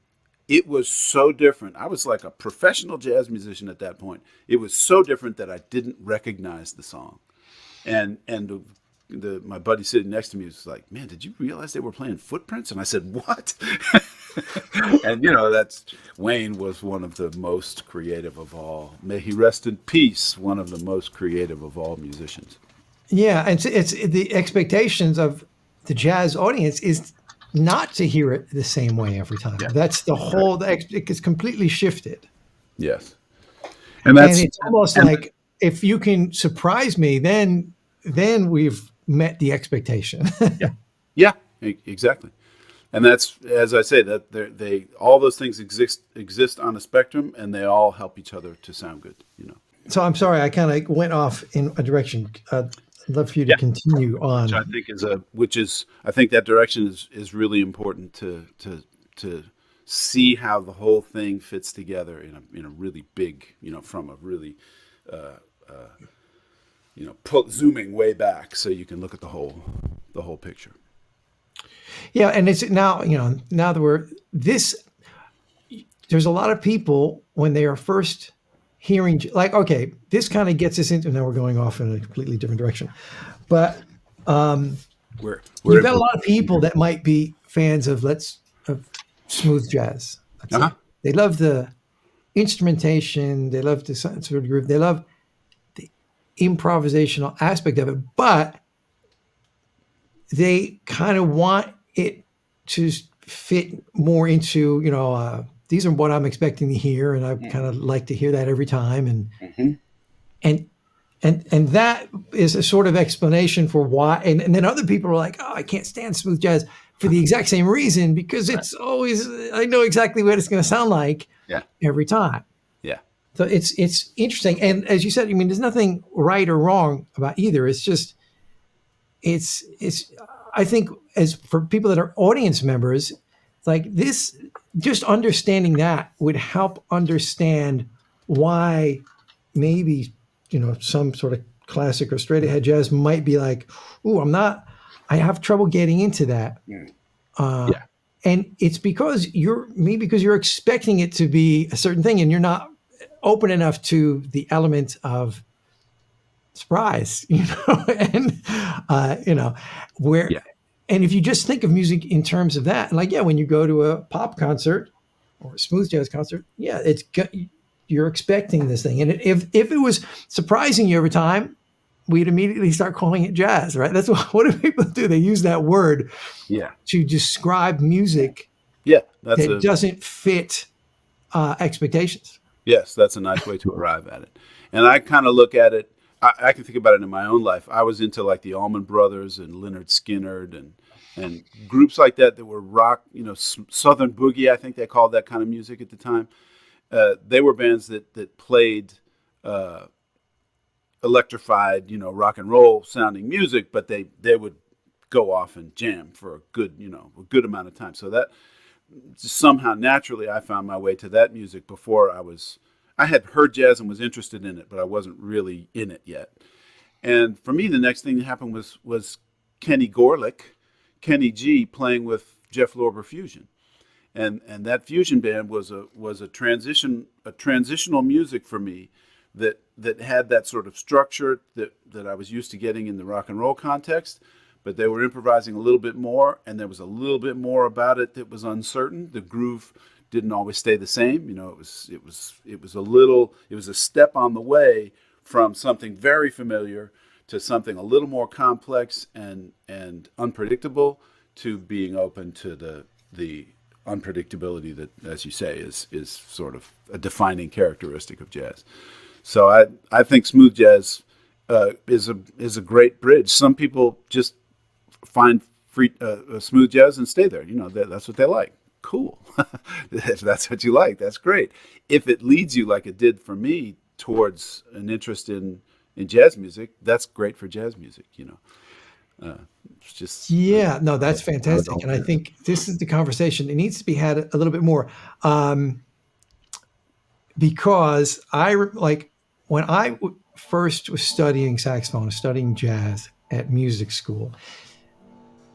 it was so different. I was like a professional jazz musician at that point. It was so different that I didn't recognize the song. And my buddy sitting next to me was like, "Man, did you realize they were playing Footprints?" And I said, "What?" And that's Wayne was one of the most creative of all. May he rest in peace. One of the most creative of all musicians. Yeah, and it's the expectations of the jazz audience is not to hear it the same way every time. Yeah. That's the whole. It gets completely shifted. Yes, and it's almost like if you can surprise me, then then we've met the expectation. Yeah, exactly. And that's, as I say, that they all those things exist on a spectrum, and they all help each other to sound good. So I'm sorry, I kind of went off in a direction. I'd love for you to Yeah. continue on. Which I think that direction is really important to see how the whole thing fits together in a really big, from a really zooming way back, so you can look at the whole picture. Yeah, and it's now now that there's a lot of people when they are first hearing, like, okay, this kind of gets us into, now we're going off in a completely different direction, but you've got a lot of people that might be fans of smooth jazz. They love the instrumentation, they love the sort of groove, they love the improvisational aspect of it, but they kind of want it to fit more into, these are what I'm expecting to hear, and I kind of like to hear that every time, and that is a sort of explanation for why. And then other people are like, oh, I can't stand smooth jazz for the exact same reason, because it's always, I know exactly what it's going to sound like every time. Yeah. So it's interesting, and as you said, I mean, there's nothing right or wrong about either. It's just it's I think, as for people that are audience members, like this, just understanding that would help understand why maybe, some sort of classic or straight ahead jazz might be like, ooh, I have trouble getting into that. And it's because you're expecting it to be a certain thing, and you're not open enough to the element of surprise, and where, and if you just think of music in terms of that, like, when you go to a pop concert or a smooth jazz concert, you're expecting this thing, and if it was surprising you every time, we'd immediately start calling it jazz, right? That's what do people do? They use that word to describe music that doesn't fit expectations. Yes, that's a nice way to arrive at it. And I kind of look at it, I can think about it in my own life. I was into like the Allman Brothers and Lynyrd Skynyrd and groups like that were rock, Southern Boogie, I think they called that kind of music at the time. They were bands that played electrified, rock and roll sounding music, but they would go off and jam for a good amount of time. So that somehow naturally I found my way to that music before I had heard jazz and was interested in it, but I wasn't really in it yet. And for me, the next thing that happened was Kenny Kenny G, playing with Jeff Lorber Fusion. And that fusion band was a transitional music for me that had that sort of structure that I was used to getting in the rock and roll context, but they were improvising a little bit more, and there was a little bit more about it that was uncertain. The groove didn't always stay the same. It was a step on the way from something very familiar to something a little more complex and unpredictable, to being open to the unpredictability that, as you say, is sort of a defining characteristic of jazz. So I think smooth jazz is a great bridge. Some people just find smooth jazz and stay there. That's what they like. Cool. If that's what you like, that's great. If it leads you, like it did for me, towards an interest in jazz music, that's great for jazz music. It's just that's fantastic, and I think this is the conversation. It needs to be had a little bit more, because when I first was studying saxophone, studying jazz at music school,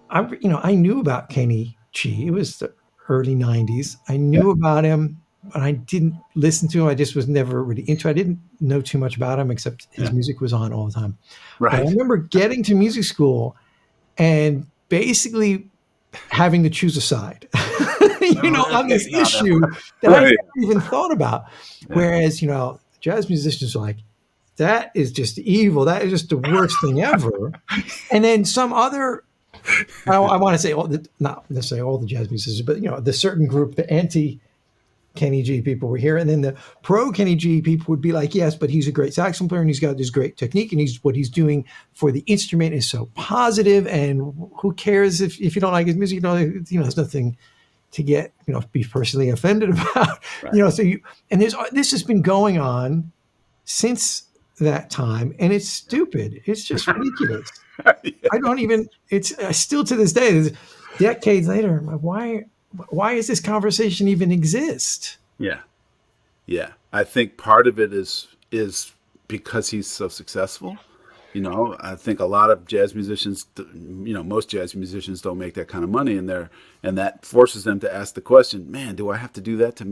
I knew about Kenny G. It was the early 90s. I knew about him, but I didn't listen to him. I just was never really into it. I didn't know too much about him, except his music was on all the time. Right. But I remember getting to music school and basically having to choose a side, on this issue that I never even thought about. Yeah. Whereas, jazz musicians are like, that is just evil. That is just the worst thing ever. And then some other, I want to say not necessarily all the jazz musicians, but the certain group, the Kenny G people were here, and then the pro Kenny G people would be like, yes, but he's a great saxophone player and he's got this great technique, and what he's doing for the instrument is so positive, and who cares if you don't like his music? There's nothing to get be personally offended about. Right. So this has been going on since that time, and it's stupid. It's just ridiculous. Yeah. I don't even. It's still to this day, decades later. I'm like, why does this conversation even exist? Yeah. Yeah. I think part of it is because he's so successful. I think a lot of jazz musicians, most jazz musicians don't make that kind of money, and that forces them to ask the question, man, do I have to do that do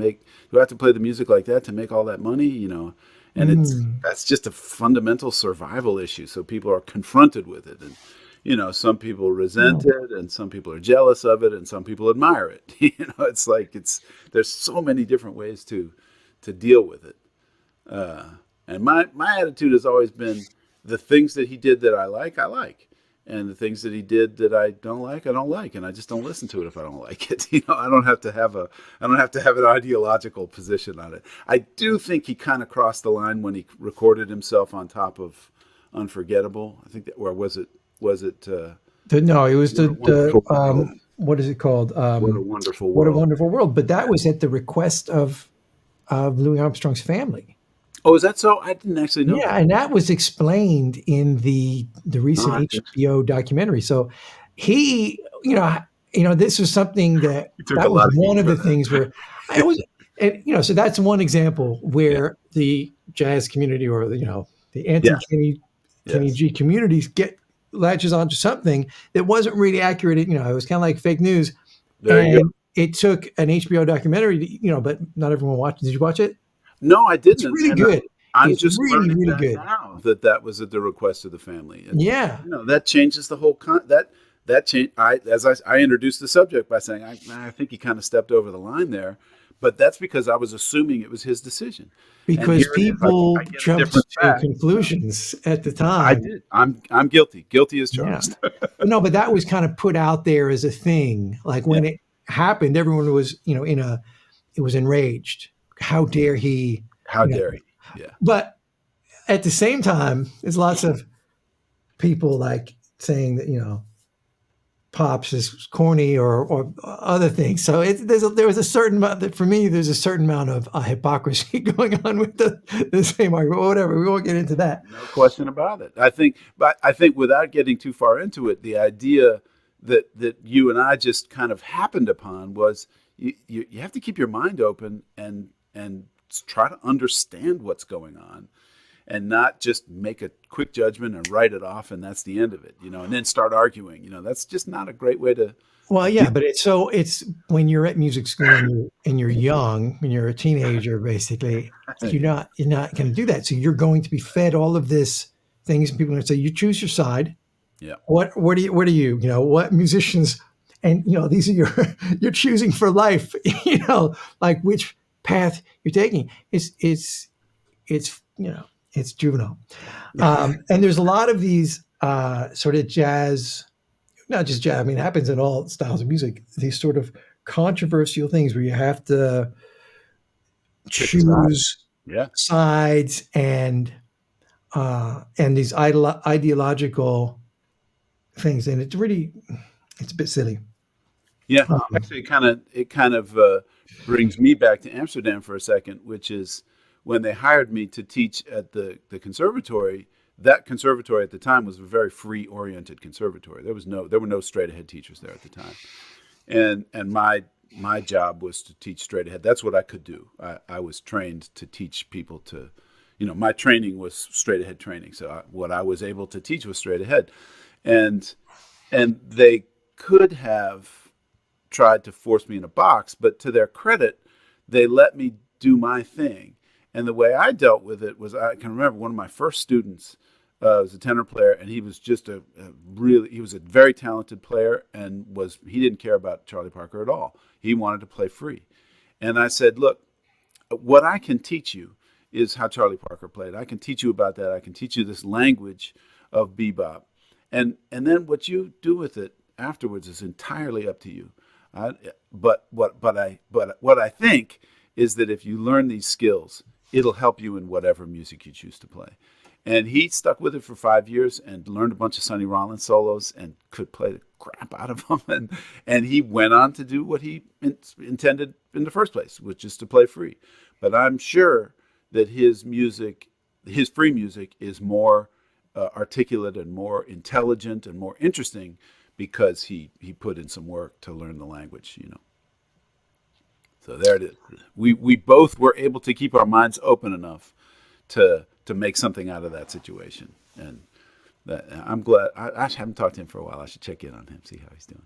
I have to play the music like that to make all that money? And that's just a fundamental survival issue. So people are confronted with it, and some people resent it, and some people are jealous of it, and some people admire it. It's like there's so many different ways to deal with it. And my attitude has always been, the things that he did that I like, and the things that he did that I don't like, and I just don't listen to it if I don't like it. I don't have to have an ideological position on it. I do think he kind of crossed the line when he recorded himself on top of Unforgettable. I think or was it? No, it was what is it called? What a Wonderful World. What a Wonderful World. But that was at the request of Louis Armstrong's family. Oh, is that so? I didn't actually know. Yeah, and that was explained in the recent HBO documentary. So he, this was something that was one of the things where I was, and so that's one example where the jazz community or the anti-Kenny G communities latches onto something that wasn't really accurate. It was kind of like fake news. And it took an HBO documentary, but not everyone watched it. Did you watch it? No, I didn't. It's really good. I'm just really good now that was at the request of the family. And, that changes the whole that change. I introduced the subject by saying I think he kind of stepped over the line there, but that's because I was assuming it was his decision. Because people jumped to conclusions at the time. I did. I'm guilty. Guilty as charged. Yeah. No, but that was kind of put out there as a thing. Like when it happened, everyone was it was enraged. How dare he? How dare he? Yeah. But at the same time, there's lots of people like saying that Pops is corny or other things. So there was a certain amount that for me there's a certain amount of hypocrisy going on with the same argument. Whatever, we won't get into that. No question about it. I think without getting too far into it, the idea that you and I just kind of happened upon was you have to keep your mind open and try to understand what's going on, and not just make a quick judgment and write it off and that's the end of it, and then start arguing. That's just not a great way to. Well, yeah, but it's when you're at music school and you're young, when you're a teenager, basically, you're not going to do that. So you're going to be fed all of this things, and people are going to say, you choose your side. Yeah. What are you, what musicians, and these are you're choosing for life, like which path you're taking. It's juvenile. And there's a lot of these sort of jazz, not just jazz, I mean, it happens in all styles of music, these sort of controversial things where you have to choose sides and these ideological things. And it's a bit silly. Yeah, actually, it kind of brings me back to Amsterdam for a second, which is when they hired me to teach at the conservatory. That conservatory at the time was a very free-oriented conservatory. There were no straight-ahead teachers there at the time, and my job was to teach straight ahead. That's what I could do. I was trained to teach people to, my training was straight-ahead training. So what I was able to teach was straight ahead, and they could have tried to force me in a box, but to their credit, they let me do my thing. And the way I dealt with it was, I can remember one of my first students was a tenor player, and he was just he was a very talented player, and he didn't care about Charlie Parker at all. He wanted to play free. And I said, look, what I can teach you is how Charlie Parker played. I can teach you about that. I can teach you this language of bebop. And then what you do with it afterwards is entirely up to you. But what I think is that if you learn these skills, it'll help you in whatever music you choose to play. And he stuck with it for 5 years and learned a bunch of Sonny Rollins solos and could play the crap out of them. And he went on to do what he intended in the first place, which is to play free. But I'm sure that his music, his free music, is more articulate and more intelligent and more interesting because he put in some work to learn the language, you know. So there it is. We both were able to keep our minds open enough to make something out of that situation. And I'm glad. I haven't talked to him for a while. I should check in on him, see how he's doing.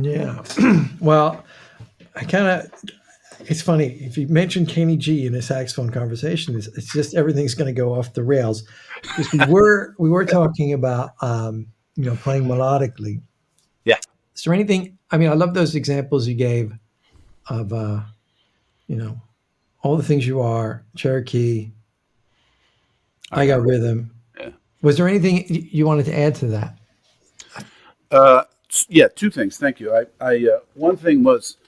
Yeah. Well, it's funny. If you mention Kenny G in a saxophone conversation, it's just everything's going to go off the rails. Because we were talking about, playing melodically. Yeah. Is there anything, I mean, I love those examples you gave of, all the things you are, Cherokee, I got rhythm. Yeah. Was there anything you wanted to add to that? Yeah, two things. Thank you. One thing was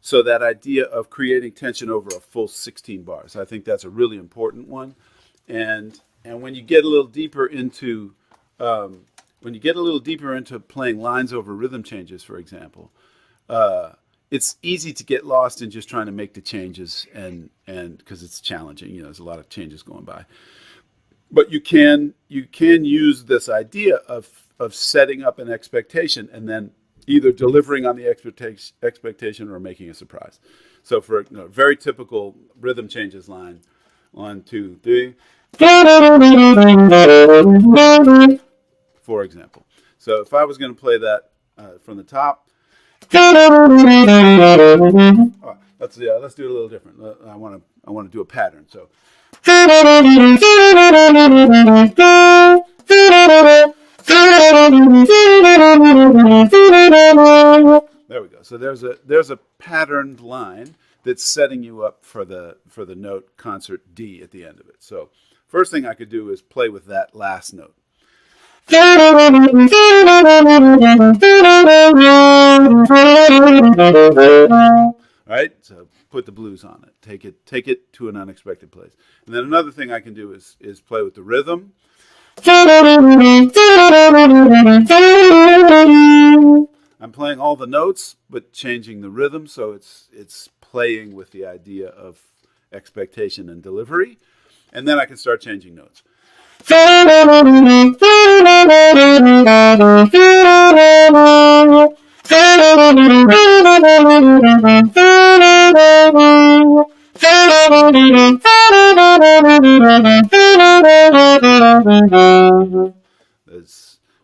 so that idea of creating tension over a full 16 bars. I think that's a really important one. And when you get a little deeper into playing lines over rhythm changes, for example, it's easy to get lost in just trying to make the changes and because it's challenging. You know, there's a lot of changes going by. But you can use this idea of setting up an expectation and then either delivering on the expectation or making a surprise. So for a very typical rhythm changes line, 1, 2, 3, for example. So if I was going to play that from the top, let's do it a little different. I want to do a pattern. So. There we go. So there's a patterned line that's setting you up for the note concert D at the end of it. So first thing I could do is play with that last note. Right? So put the blues on it. Take it to an unexpected place. And then another thing I can do is play with the rhythm. I'm playing all the notes, but changing the rhythm, so it's playing with the idea of expectation and delivery. And then I can start changing notes.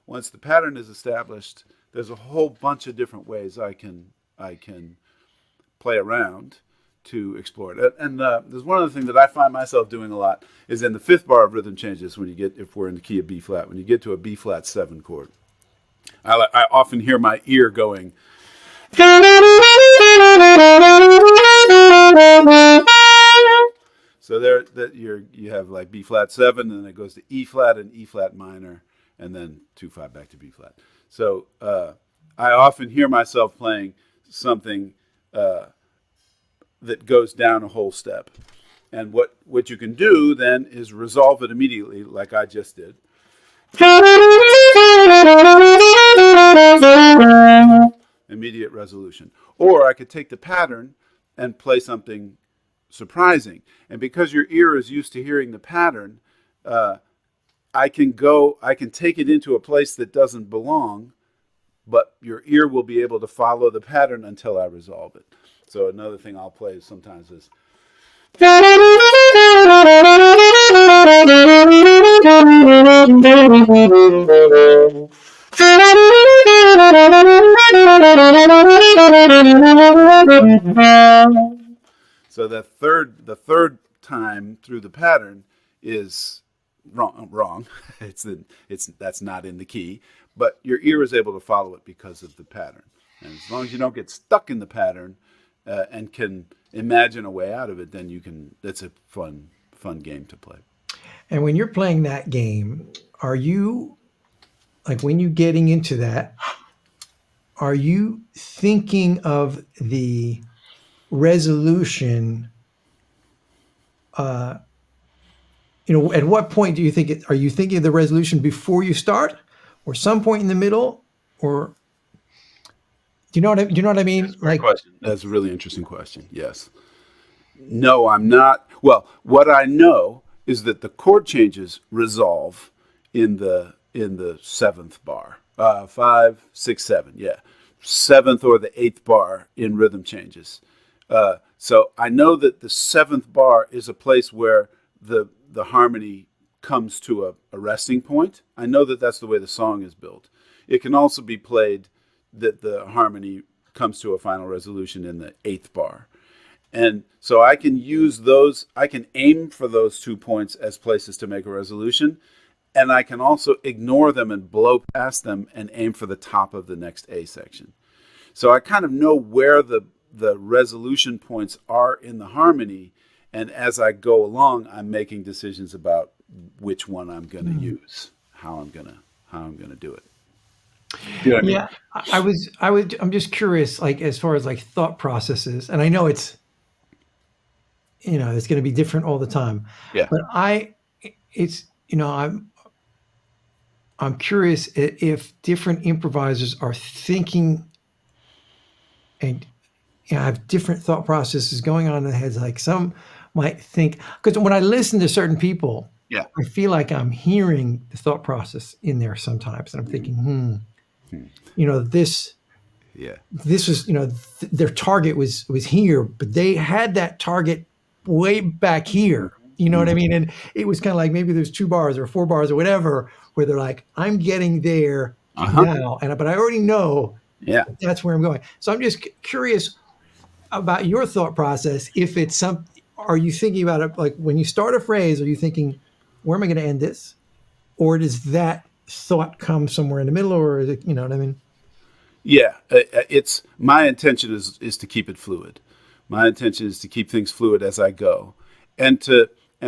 Once the pattern is established, there's a whole bunch of different ways I can play around to explore it. And there's one other thing that I find myself doing a lot is in the fifth bar of rhythm changes if we're in the key of B flat, when you get to a B flat 7 chord. I often hear my ear going. So you have like B flat 7, and then it goes to E flat and E flat minor, and then 2/5 back to B flat. So I often hear myself playing something that goes down a whole step. And what you can do then is resolve it immediately, like I just did. Immediate resolution. Or I could take the pattern and play something surprising. And because your ear is used to hearing the pattern, I can take it into a place that doesn't belong, but your ear will be able to follow the pattern until I resolve it. So another thing I'll play sometimes is. So the third time through the pattern is wrong. That's not in the key, but your ear is able to follow it because of the pattern. And as long as you don't get stuck in the pattern and can imagine a way out of it, then you can. That's a fun game to play. And when you're playing that game, are you, like, when you're getting into that, are you thinking of the resolution, at what point do you think are you thinking of the resolution before you start, or some point in the middle, or do you know what I mean? That's a great Like, question. That's a really interesting question. Yes. No, I'm not. Well, what I know is that the chord changes resolve in the seventh bar. 5, 6, 7. Yeah, seventh or the eighth bar in rhythm changes. So I know that the seventh bar is a place where the harmony comes to a resting point. I know that that's the way the song is built. It can also be played that the harmony comes to a final resolution in the eighth bar. And so I can use those, I can aim for those 2 points as places to make a resolution. And I can also ignore them and blow past them and aim for the top of the next A section. So I kind of know where the resolution points are in the harmony. And as I go along, I'm making decisions about which one I'm going to use, how I'm going to do it. You know what I mean? yeah, I'm just curious, like, as far as like thought processes, and I know it's going to be different all the time, Yeah. but it's, I'm curious if different improvisers are thinking and have different thought processes going on in their heads. Like some might think, because when I listen to certain people, Yeah. I feel like I'm hearing the thought process in there sometimes, and I'm thinking, this Yeah. this was, their target was here, but they had that target way back here. You know what I mean? And it was kind of like maybe there's 2 bars or 4 bars or whatever where they're like, I'm getting there Uh-huh. now, but I already know Yeah. that's where I'm going. So I'm just curious about your thought process. If it's are you thinking about it like when you start a phrase? Are you thinking, where am I going to end this, or does that thought come somewhere in the middle, or is it, you know what I mean? Yeah, it's my intention is to keep it fluid. My intention is to keep things fluid as I go, and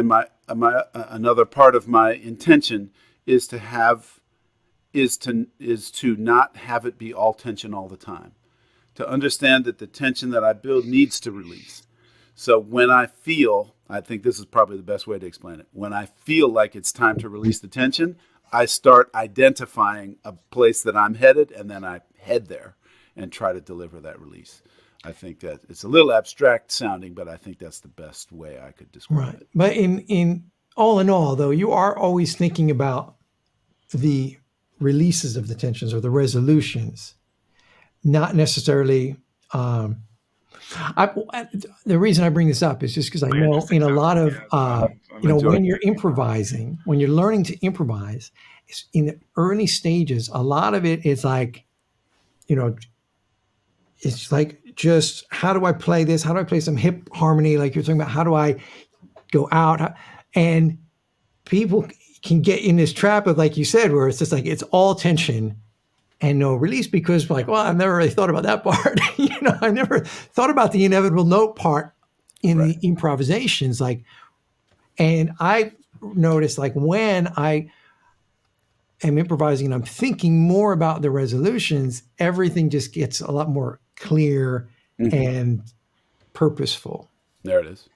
my another part of my intention is to have is to not have it be all tension all the time. To understand that the tension that I build needs to release. So when I feel, I think this is probably the best way to explain it. When I feel like it's time to release the tension, I start identifying a place that I'm headed, and then I head there and try to deliver that release. I think that it's a little abstract sounding, but I think that's the best way I could describe Right. it. But in all, though, you are always thinking about the releases of the tensions or the resolutions, not necessarily. Um, the reason I bring this up is just because I know in a lot of, I'm enjoying when you're it. improvising, when you're learning to improvise, in the early stages, a lot of it is like, you know, it's like just how do I play this? How do I play some hip harmony? Like you're talking about, how do I go out? And people can get in this trap of, like you said, where it's just like it's all tension and no release because, like, well, I've never really thought about that part. I never thought about the inevitable note part in Right. the improvisations. Like, and I noticed, like, when I am improvising and I'm thinking more about the resolutions, everything just gets a lot more clear Hmm. and purposeful. There it is.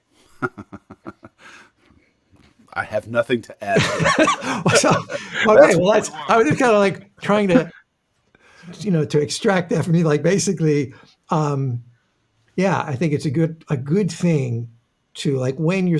I have nothing to add to that. So, okay, That's well, I was just kind of like trying to, to extract that from me. Like, basically, yeah, I think it's a good thing to, like, when you're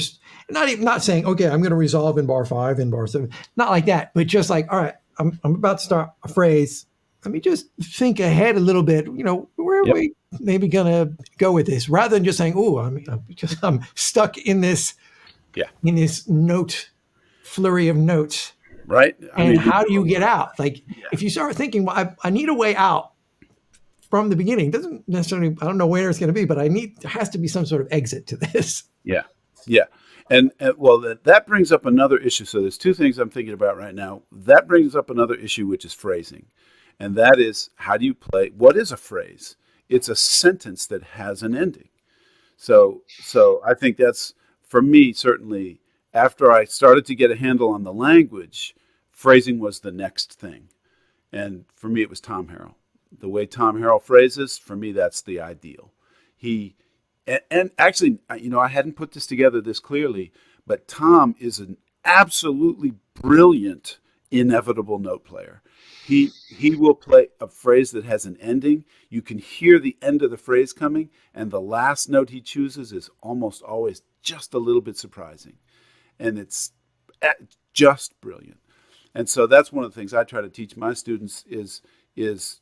not saying, okay, I'm going to resolve in bar 5 in bar 7, not like that, but just like, all right, I'm about to start a phrase. Let me just think ahead a little bit. Where are Yep. we maybe going to go with this, rather than just saying, oh, I'm stuck in this Yeah. note flurry of notes. Right. I And mean, we how do do a you get lot. out? Like, Yeah. if you start thinking, well, I need a way out from the beginning. It doesn't necessarily, I don't know where it's going to be, but there has to be some sort of exit to this. Yeah. Yeah. And well, that brings up another issue. So there's two things I'm thinking about right now. That brings up another issue, which is phrasing. And that is, how do you play? What is a phrase? It's a sentence that has an ending. So I think that's, for me, certainly, after I started to get a handle on the language, phrasing was the next thing. And for me, it was Tom Harrell. The way Tom Harrell phrases, for me, that's the ideal. He and actually, I hadn't put this together this clearly, but Tom is an absolutely brilliant inevitable note player. He will play a phrase that has an ending. You can hear the end of the phrase coming, and the last note he chooses is almost always just a little bit surprising, and it's just brilliant. And so that's one of the things I try to teach my students is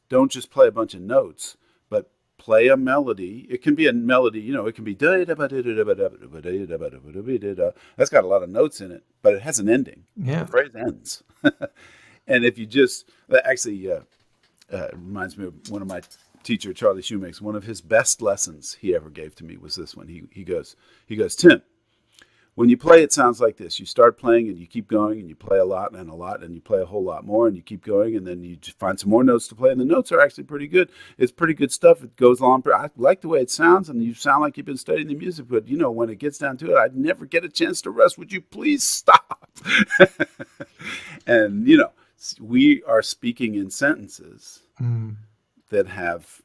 don't just play a bunch of notes, but play a melody. It can be a melody, it can be that's got a lot of notes in it, but it has an ending. Yeah. The phrase ends. And if you just actually reminds me of one of my teacher, Charlie Shoemaker. One of his best lessons he ever gave to me was this one. He goes, Tim, when you play, it sounds like this. You start playing and you keep going and you play a lot and you play a whole lot more and you keep going and then you find some more notes to play and the notes are actually pretty good. It's pretty good stuff. It goes along. I like the way it sounds and you sound like you've been studying the music, but when it gets down to it, I'd never get a chance to rest. Would you please stop? And, we are speaking in sentences that have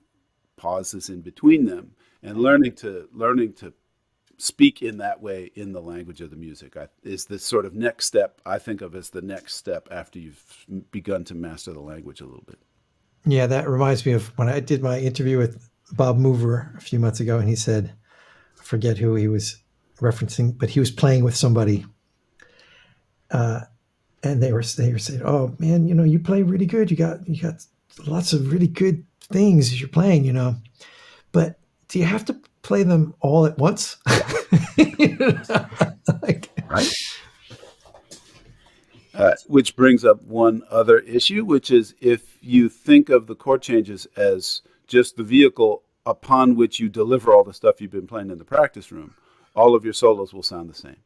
pauses in between them and learning to speak in that way in the language of the music is this sort of next step I think of as the next step after you've begun to master the language a little bit. Yeah, that reminds me of when I did my interview with Bob Mover a few months ago, and he said, I forget who he was referencing, but he was playing with somebody, and they were saying, "Oh man, you play really good. You got lots of really good things as you're playing, but do you have to play them all at once?" Right. Which brings up one other issue, which is if you think of the chord changes as just the vehicle upon which you deliver all the stuff you've been playing in the practice room, all of your solos will sound the same.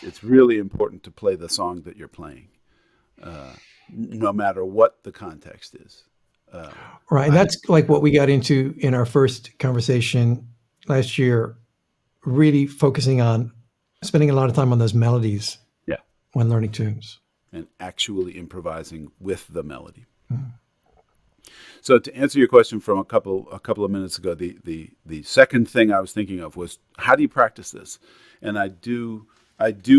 It's really important to play the song that you're playing, no matter what the context is. Right. And that's like what we got into in our first conversation last year, really focusing on spending a lot of time on those melodies when learning tunes. And actually improvising with the melody. Mm-hmm. So to answer your question from a couple of minutes ago, the second thing I was thinking of was, how do you practice this? And I do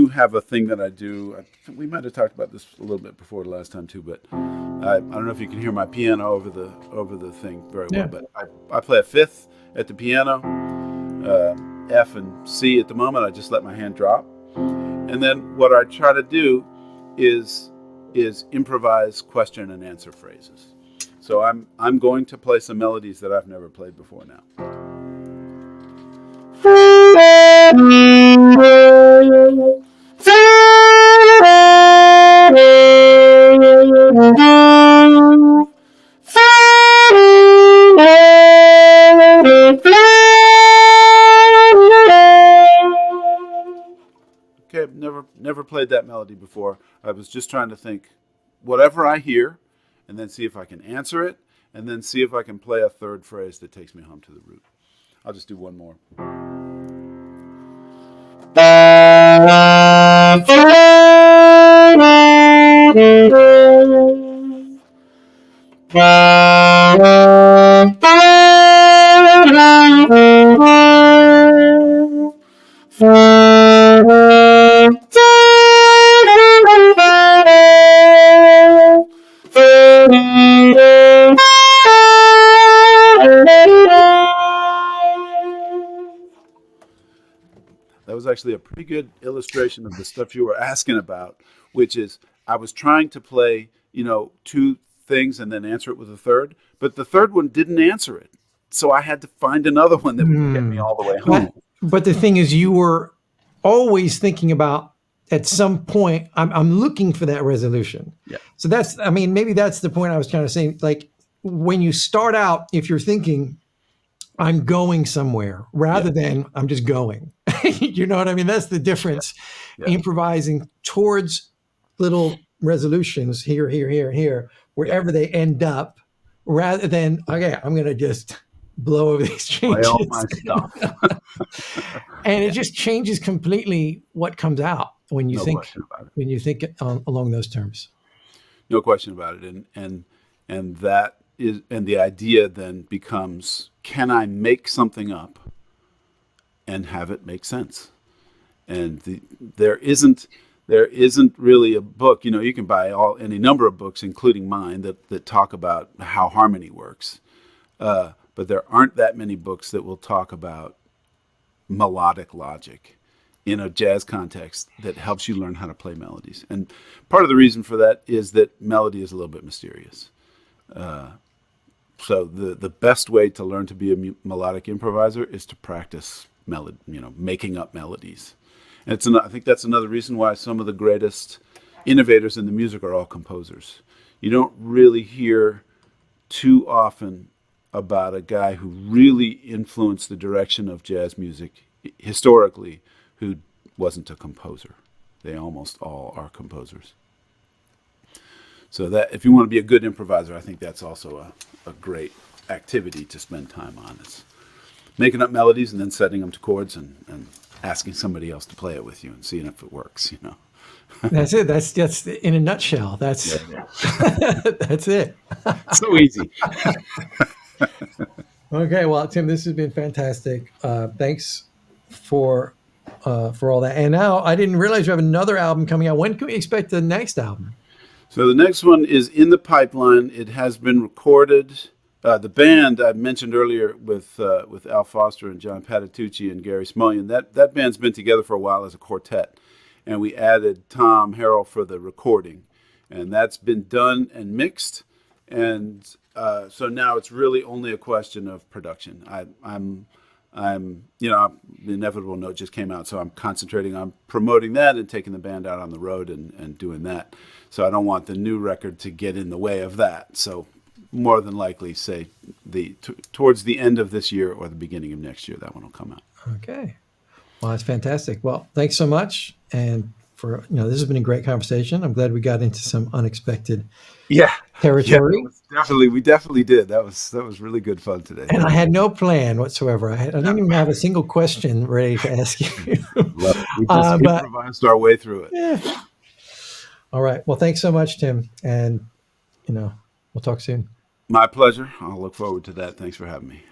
have a thing that I do. We might have talked about this a little bit before the last time too, but I don't know if you can hear my piano over the thing very well. But I play a fifth at the piano, F and C at the moment. I just let my hand drop, and then what I try to do is improvise question and answer phrases. So I'm going to play some melodies that I've never played before now. Okay, I've never played that melody before. I was just trying to think whatever I hear and then see if I can answer it and then see if I can play a third phrase that takes me home to the root. I'll just do one more. That was actually a pretty good illustration of the stuff you were asking about, which is I was trying to play, two things and then answer it with a third, but the third one didn't answer it. So I had to find another one that would get me all the way home. But the thing is, you were always thinking about, at some point, I'm looking for that resolution. Yeah. So maybe that's the point I was trying to say. Like, when you start out, if you're thinking, I'm going somewhere, rather than I'm just going. You know what I mean? That's the difference. Yeah. Improvising towards little resolutions here, wherever they end up, rather than, okay, I'm going to just blow over these changes. Play all my stuff. And it just changes completely what comes out when you think along those terms. No question about it. And that is, and the idea then becomes, can I make something up and have it make sense. And there isn't really a book. You can buy any number of books, including mine, that talk about how harmony works. But there aren't that many books that will talk about melodic logic in a jazz context that helps you learn how to play melodies. And part of the reason for that is that melody is a little bit mysterious. So the best way to learn to be a melodic improviser is to practice making up melodies. And I think that's another reason why some of the greatest innovators in the music are all composers. You don't really hear too often about a guy who really influenced the direction of jazz music historically who wasn't a composer. They almost all are composers. So that if you want to be a good improviser, I think that's also a great activity to spend time on. It's making up melodies and then setting them to chords and asking somebody else to play it with you and seeing if it works, That's it. That's in a nutshell. That's that's it. So easy. Okay, well, Tim, this has been fantastic. Thanks for all that. And now I didn't realize you have another album coming out. When can we expect the next album? So the next one is in the pipeline. It has been recorded. The band I mentioned earlier with Al Foster and John Patitucci and Gary Smullian, that band's been together for a while as a quartet. And we added Tom Harrell for the recording. And that's been done and mixed. And so now it's really only a question of production. I'm the Inevitable Note just came out, so I'm concentrating on promoting that and taking the band out on the road and doing that. So I don't want the new record to get in the way of that. So more than likely, say towards the end of this year or the beginning of next year, that one will come out. Okay. Well, that's fantastic. Well, thanks so much. And this has been a great conversation. I'm glad we got into some unexpected territory. We definitely did. That was really good fun today. And I had no plan whatsoever. I didn't even have a single question ready to ask you. We just improvised our way through it. Yeah. All right. Well, thanks so much, Tim. And, we'll talk soon. My pleasure. I'll look forward to that. Thanks for having me.